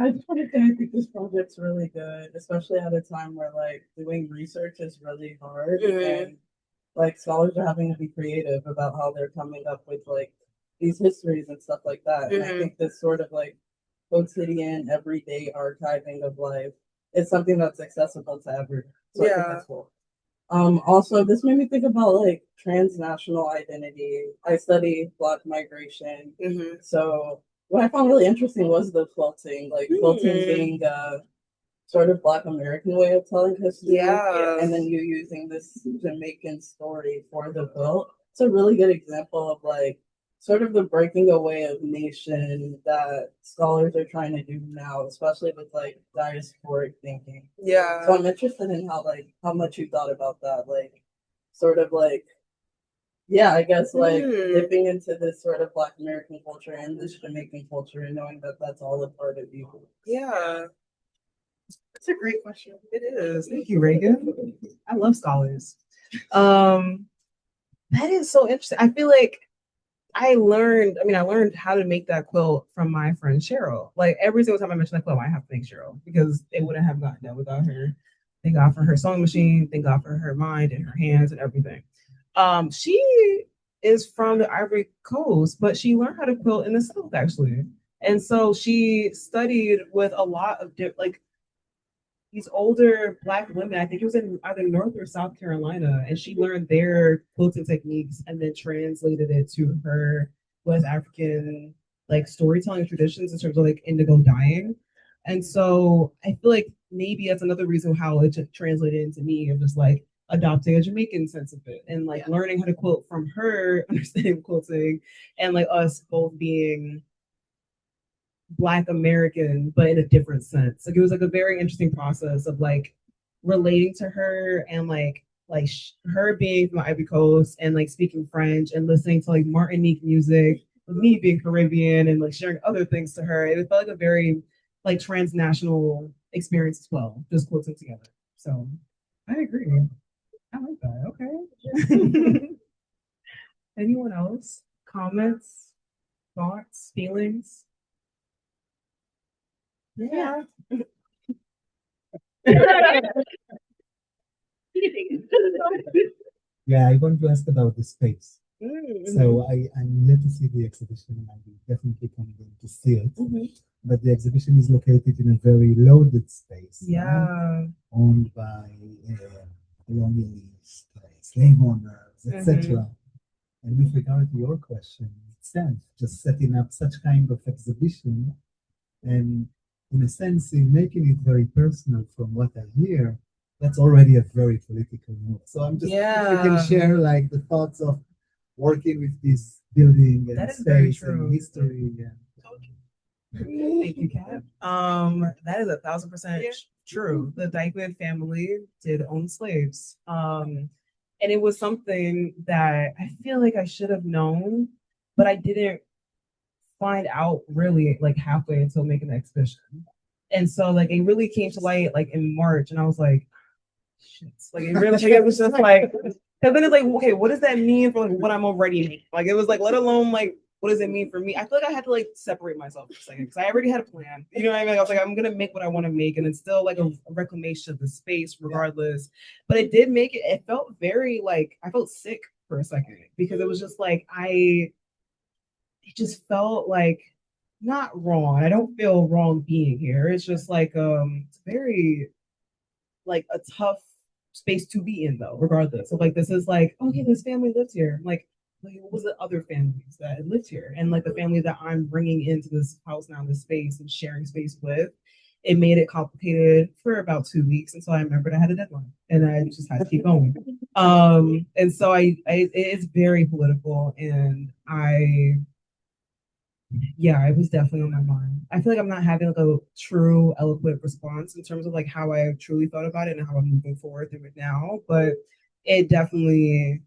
I just want to say I think this project's really good, especially at a time where like doing research is really hard and like scholars are having to be creative about how they're coming up with like these histories and stuff like that. And I think this sort of like quotidian, everyday archiving of life is something that's accessible to everyone. So I think that's cool. Also, this made me think about like transnational identity. I study Black migration, so what I found really interesting was the quilting, like quilting being a sort of Black American way of telling history, and then you using this Jamaican story for the quilt. It's a really good example of like sort of the breaking away of nation that scholars are trying to do now, especially with like diasporic thinking. Yeah. So I'm interested in how much you thought about that, like sort of like I guess like dipping into this sort of Black American culture and this Jamaican culture and knowing that that's all a part of you. Yeah. That's a great question. It is. Thank you, Reagan. I love scholars. That is so interesting. I feel like I learned how to make that quilt from my friend Cheryl. Like every single time I mention that quilt, I have to thank Cheryl because it wouldn't have gotten done without her. Thank God for her sewing machine. Thank God for her mind and her hands and everything. She is from the Ivory Coast, but she learned how to quilt in the South actually. And so she studied with a lot of these older Black women. I think it was in either North or South Carolina, and she learned their quilting techniques and then translated it to her West African like storytelling traditions in terms of like indigo dyeing. And so I feel like maybe that's another reason how it translated into me of just like adopting a Jamaican sense of it and like learning how to quilt from her, understanding quilting, and like us both being Black American, but in a different sense. Like it was like a very interesting process of like relating to her and like her being from the Ivory Coast and like speaking French and listening to like Martinique music, me being Caribbean and like sharing other things to her. It felt like a very like transnational experience as well, just quilting together. So I agree. I like that. Okay. Anyone else? Comments, thoughts, feelings? Yeah. Yeah, I want to ask about the space. So I'm yet to see the exhibition and I'm definitely coming in to see it. But the exhibition is located in a very loaded space. Yeah. Owned by colonialists, slave owners, etc. And with regard to your question itself, just setting up such kind of exhibition and in a sense, in making it very personal from what I hear, that's already a very political move. So I'm just if you can share like the thoughts of working with this building and space and history. Thank you, Kat. That is 1,000% true. The Dyckman family did own slaves. And it was something that I feel like I should have known, but I didn't find out really like halfway until making the exhibition. And so like it really came to light like in March and I was like, shit. Like it really it was just like because then it's like, okay, what does that mean for like what I'm already making? Like it was like, let alone like what does it mean for me? I feel like I had to like separate myself for a second because I already had a plan. You know what I mean? I was like, I'm gonna make what I want to make, and it's still like a reclamation of the space regardless. But it did make it felt very like I felt sick for a second because it was just like it just felt like not wrong. I don't feel wrong being here. It's just like it's very like a tough space to be in though, regardless. So like this is like, okay, this family lives here. Like like, what was the other families that had lived here, and like the family that I'm bringing into this house now, this space and sharing space with. It made it complicated for about 2 weeks until I remembered I had a deadline and I just had to keep going. And so it's very political, and yeah, it was definitely on my mind. I feel like I'm not having like a true eloquent response in terms of like how I truly thought about it and how I'm moving forward through it now, but it definitely,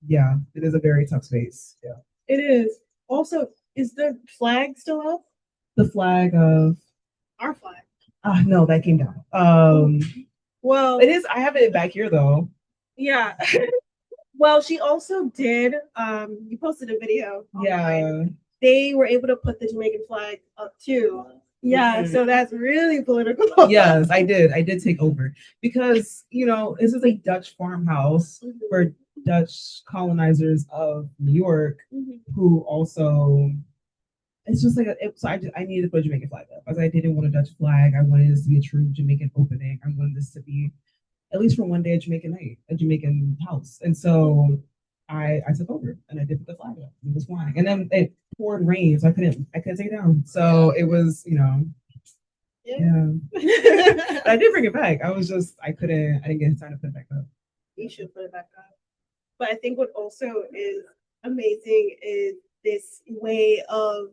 yeah, it is a very tough space. Yeah. It is. Also, is the flag still up? The flag of, Our flag. no, that came down. Well, It is, I have it back here though. yeah. Well, she also did. You posted a video. online. Yeah. They were able to put the Jamaican flag up too. Yeah, Mhm. so that's really political. Yes, I did. I did take over because, this is a Dutch farmhouse for Dutch colonizers of New York Mhm. who also, it's just like, so I needed to put a Jamaican flag up because I didn't want a Dutch flag. I wanted this to be a true Jamaican opening. I wanted this to be, at least for one day, a Jamaican night, a Jamaican house. And so I took over and I did put the flag up. It was flying. And then it poured rain, so I couldn't take it down. So it was, yeah. But I did bring it back. I didn't get time to put it back up. You should put it back up. But I think what also is amazing is this way of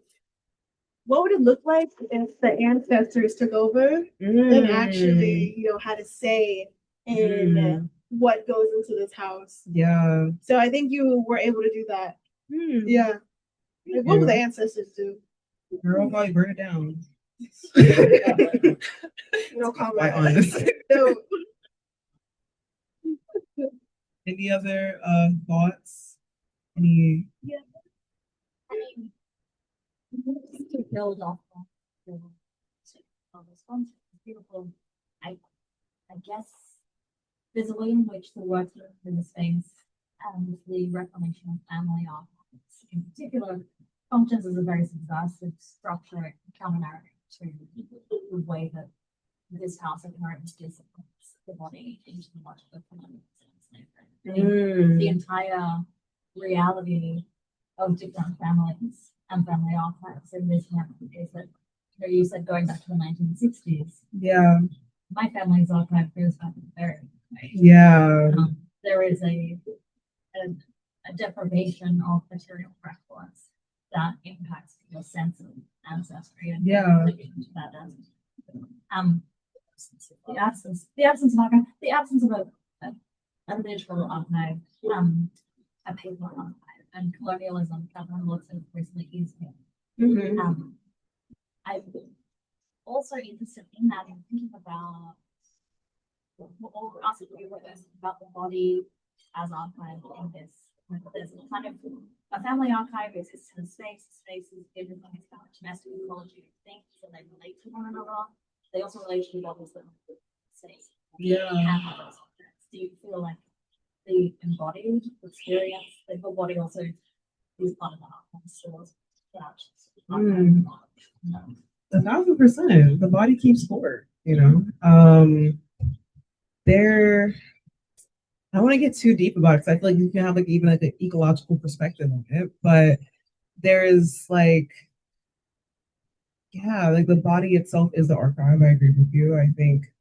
what would it look like if the ancestors took over and actually, had a say in what goes into this house. Yeah. So I think you were able to do that. Yeah. Like, what would the ancestors do? Girl, probably burn it down. No comment. Quite honest. So, Any other thoughts? Any? To build off of the response, beautiful. I guess there's a way in which the work in the space and the reclamation of family archives in particular functions as a very subversive structure counteracting to the way that this house apparently disciplines the body into the logic of the entire reality of different families and family archives in this family is that, you said going back to the 1960s. Yeah. My family's archive goes back to the very Yeah. there is a deprivation of material records that impacts your sense of ancestry and relation to that ancestry. The absence of archive, the absence of a digital archive, a paper archive, and colonialism, Catherine looks at recently used it. I'm also interested in that and thinking about about the body as archive in this. There's kind of a family archive exists in space. Space is everything. It's about domestic ecology of things, and they relate to one another. They also relate to levels that space. Yeah. Do you feel like the embodied experience, like the body also is part of the archive stores? 1,000%. The body keeps score, there, I don't want to get too deep about it because I feel like you can have like even like an ecological perspective on it, but there's like, yeah, like the body itself is the archive. I agree with you. I think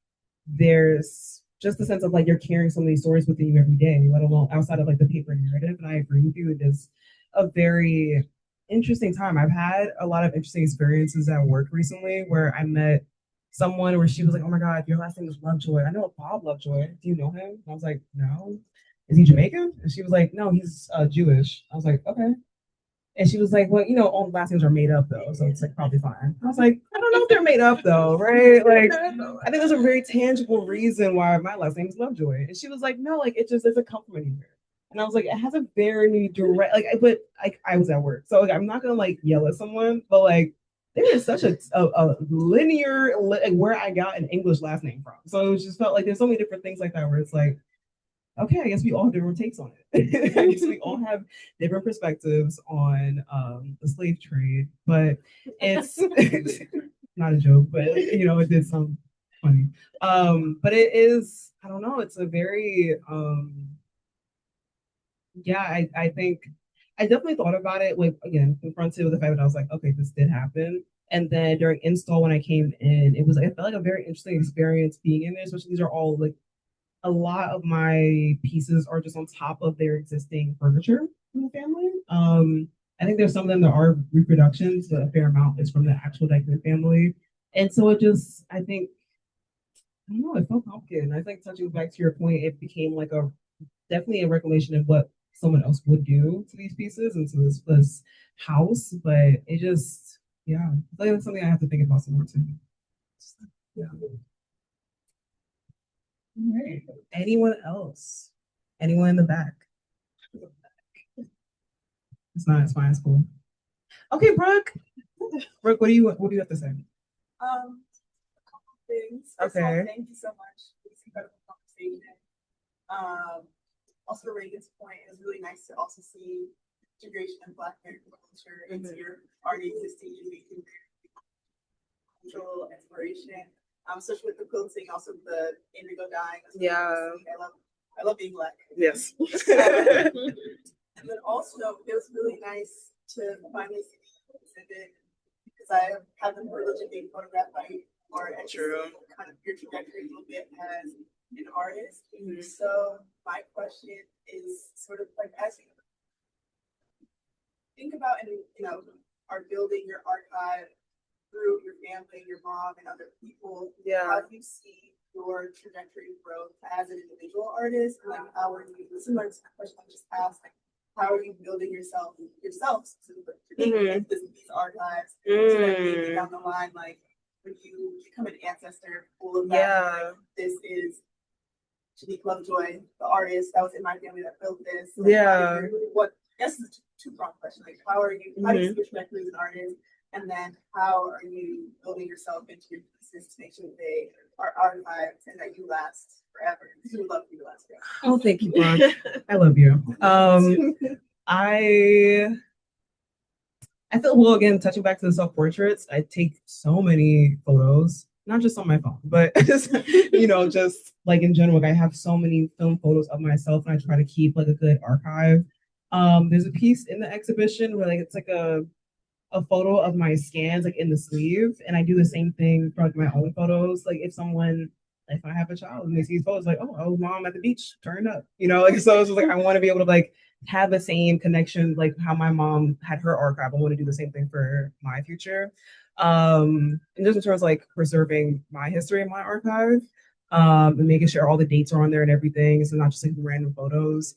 there's just the sense of like you're carrying some of these stories within you every day, let alone outside of like the paper narrative. And I agree with you. It is a very interesting time. I've had a lot of interesting experiences at work recently where I met someone where she was like, "Oh my God, your last name is Lovejoy. I know Bob Lovejoy. Do you know him?" And I was like, "No." "Is he Jamaican?" And she was like, "No, he's Jewish." I was like, "Okay." And she was like, "Well, all last names are made up though, so it's like probably fine." I was like, "I don't know if they're made up though, right? Like, I think there's a very tangible reason why my last name is Lovejoy." And she was like, "No, like it just doesn't come from anywhere." And I was like, "It has a very direct, but like I was at work, so like I'm not gonna like yell at someone, but like there is such a linear like where I got an English last name from. So it just felt like there's so many different things like that where it's like, okay, I guess we all have different takes on it. I guess we all have different perspectives on the slave trade, but it's not a joke, but it did sound funny. But it is, I don't know, it's a very yeah, I think I definitely thought about it with, again, confronted with the fact that I was like, okay, this did happen. And then during install, when I came in, it was like, I felt like a very interesting experience being in there, especially these are all like, a lot of my pieces are just on top of their existing furniture from the family. I think there's some of them that are reproductions, but a fair amount is from the actual Dyckman family. And so it just, I think, I don't know, it felt complicated. And I think touching back to your point, it became like a definitely a reclamation of what someone else would do to these pieces and to this house. But it just, yeah, I feel like that's something I have to think about some more too. Yeah. All right. Anyone else? Anyone in the back? It's not, it's fine, it's cool. Okay, Brooke. Brooke, what do you have to say? A couple things. First of all, Okay. thank you so much for this incredible conversation. Also to Reagan's point, it was really nice to also see integration of Black American culture into your already existing Jamaican cultural exploration. Especially with the quilting, also the indigo dyeing. Yeah. I love being Black. Yes. And then also, it was really nice to finally see the exhibit because I have the privilege of being photographed by art and True. kind of your trajectory a little bit as an artist. So my question is sort of like as you think about and are building your archive through your family, your mom, and other people. Yeah. How do you see your trajectory of growth as an individual artist? And like, how are you? Similar to the question I just asked, like, how are you building yourself specifically these archives? So that maybe down the line, like when you become an ancestor, full of that, like, this is Jhanique Lovejoy, the artist that was in my family that built this. Like, what? This is a two-pronged question. Like, how are you? How do you see your trajectory as an artist? And then how are you building yourself into your pieces to make sure that they are archived and that you last forever? Because we would love for you to last forever. Oh, thank you, Brooke. I love you. I feel, well, again, touching back to the self-portraits, I take so many photos, not just on my phone, but just, just like in general, like I have so many film photos of myself and I try to keep like a good archive. There's a piece in the exhibition where like it's like a photo of my scans like in the sleeve, and I do the same thing for like my own photos. Like if I have a child and they see these photos, like, oh, mom at the beach, turn up, like so it's just like I want to be able to like have the same connection like how my mom had her archive. I want to do the same thing for my future. And just in terms of like preserving my history in my archive, and making sure all the dates are on there and everything, so not just like random photos.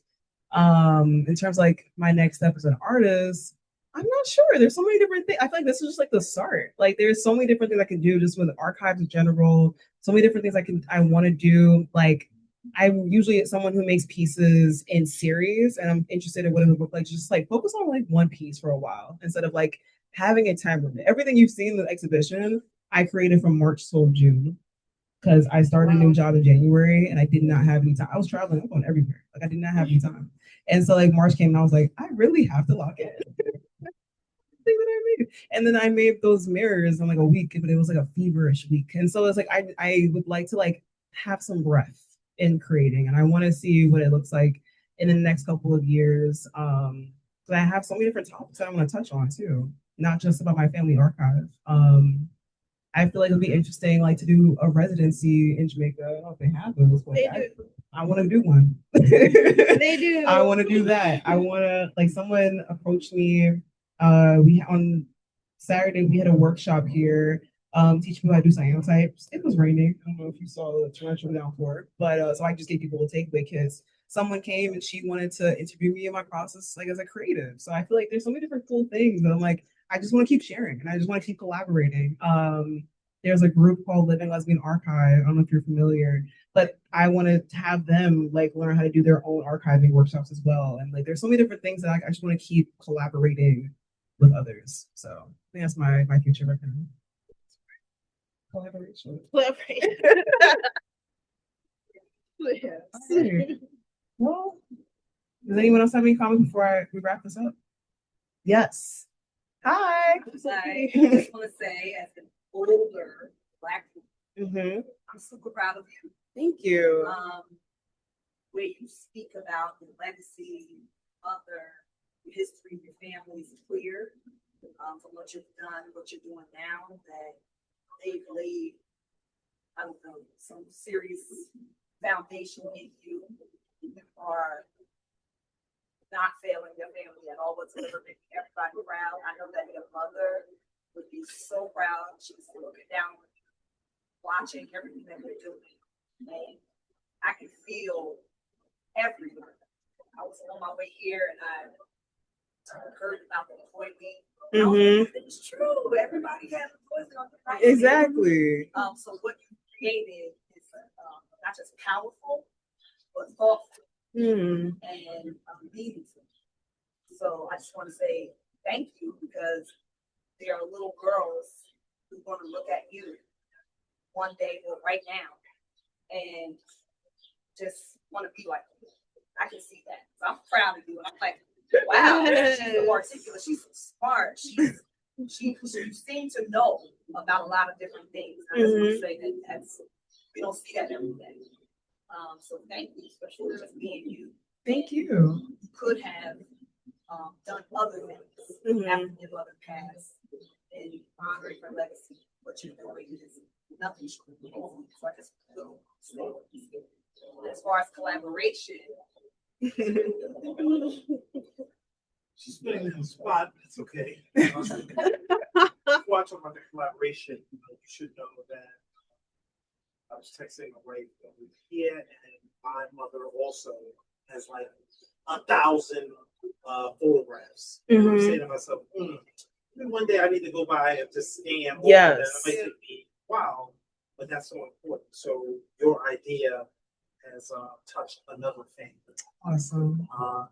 In terms of like my next step as an artist, I'm not sure. There's so many different things. I feel like this is just like the start. Like there's so many different things I can do just with archives in general. So many different things I want to do. Like I'm usually someone who makes pieces in series, and I'm interested in what it would look like. Just like focus on like one piece for a while instead of like having a time limit. Everything you've seen in the exhibition, I created from March till June because I started a new job in January and I did not have any time. I was traveling, I'm going everywhere. Like I did not have any time. And so like March came and I was like, I really have to lock in. That I made. And then I made those mirrors in like a week, but it was like a feverish week. And so it's like I would like to like have some breath in creating, and I want to see what it looks like in the next couple of years. But I have so many different topics that I want to touch on too, not just about my family archive. I feel like it'll be interesting, like to do a residency in Jamaica. I don't know if they have those, but I want to do one. They do. I want to do that. I want to like someone approached me. On Saturday we had a workshop here, teaching people how to do cyanotypes. It was raining. I don't know if you saw the torrential downpour, but so I just gave people a takeaway because someone came and she wanted to interview me in my process, like as a creative. So I feel like there's so many different cool things that I'm like, I just want to keep sharing and I just want to keep collaborating. There's a group called Living Lesbian Archive. I don't know if you're familiar, but I want to have them like learn how to do their own archiving workshops as well. And like, there's so many different things that I just want to keep collaborating with others. So I think that's my future right now. Collaboration. Yes. Right. Well, does anyone else have any comments before we wrap this up? Yes. Hi. I just want to say, as an older Black woman, I'm super proud of you. Thank you. Where you speak about the legacy, mother, your history, your family is clear, from what you've done, what you're doing now, that they've laid, I don't know, some serious foundation in you. You are not failing your family at all whatsoever, making everybody proud. I know that your mother would be so proud. She's looking down, watching everything that we're doing. And I can feel everywhere. I was on my way here and I heard about the appointment. It's true. Everybody has a voice on the right. Exactly. So what you created is not just powerful, but thoughtful and meaningful. So I just want to say thank you, because there are little girls who want to look at you one day or right now and just want to be like you. I can see that. So I'm proud of you. And I'm like, wow, she's so articulate. She's so smart. She seems to know about a lot of different things. I just want to say that we don't see that every day. So thank you, especially for just being you. Thank you. You could have done other things after your mother passed and honoring her legacy. What you're doing is nothing short of amazing. So I just feel as far as collaboration. She's putting me on the spot. It's okay. Watch on the collaboration. You should know that I was texting away over here, and my mother also has like 1,000 photographs. I'm saying to myself, maybe one day I need to go by and just scan. Yes. That might take me a while, but that's so important. So your idea has touched another thing. Awesome.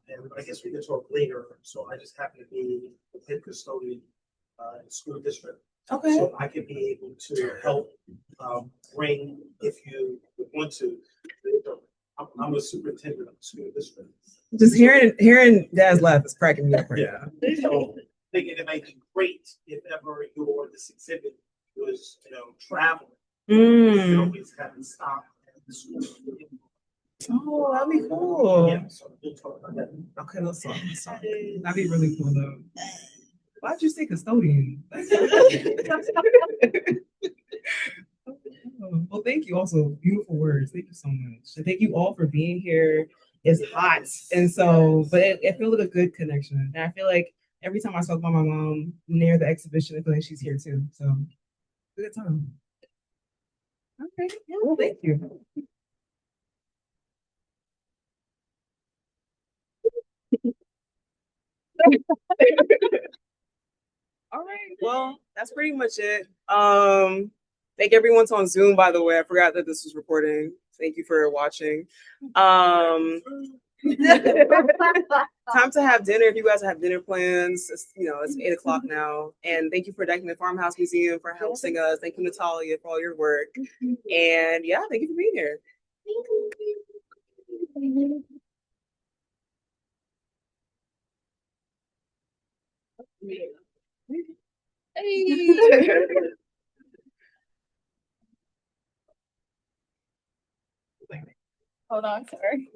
And I guess we can talk later. So I just happen to be the head custodian in the school district. Okay. So I could be able to help bring, if you want to. I'm a superintendent of the school district. Just hearing Dad's laugh is cracking me up right now. So thinking it might be great if ever this exhibit was, traveling. You could always have it stop at the school. Oh, that'd be cool. Yeah, so we'll talk about that. Okay, let's talk. That'd be really cool though. Why'd you say custodian? Well, thank you. Also, beautiful words. Thank you so much. And thank you all for being here. It's hot, and so, but it feels like a good connection. And I feel like every time I talk about my mom near the exhibition, I feel like she's here too. So, good time. Okay, well, thank you. All right, well, that's pretty much it. Thank everyone's on Zoom, by the way. I forgot that this was recording. Thank you for watching. Time to have dinner. If you guys have dinner plans, it's 8:00 now. And thank you for Dyckman Farmhouse Museum for hosting us. Thank you, Natalia, for all your work. And yeah, thank you for being here. Hold on, sorry.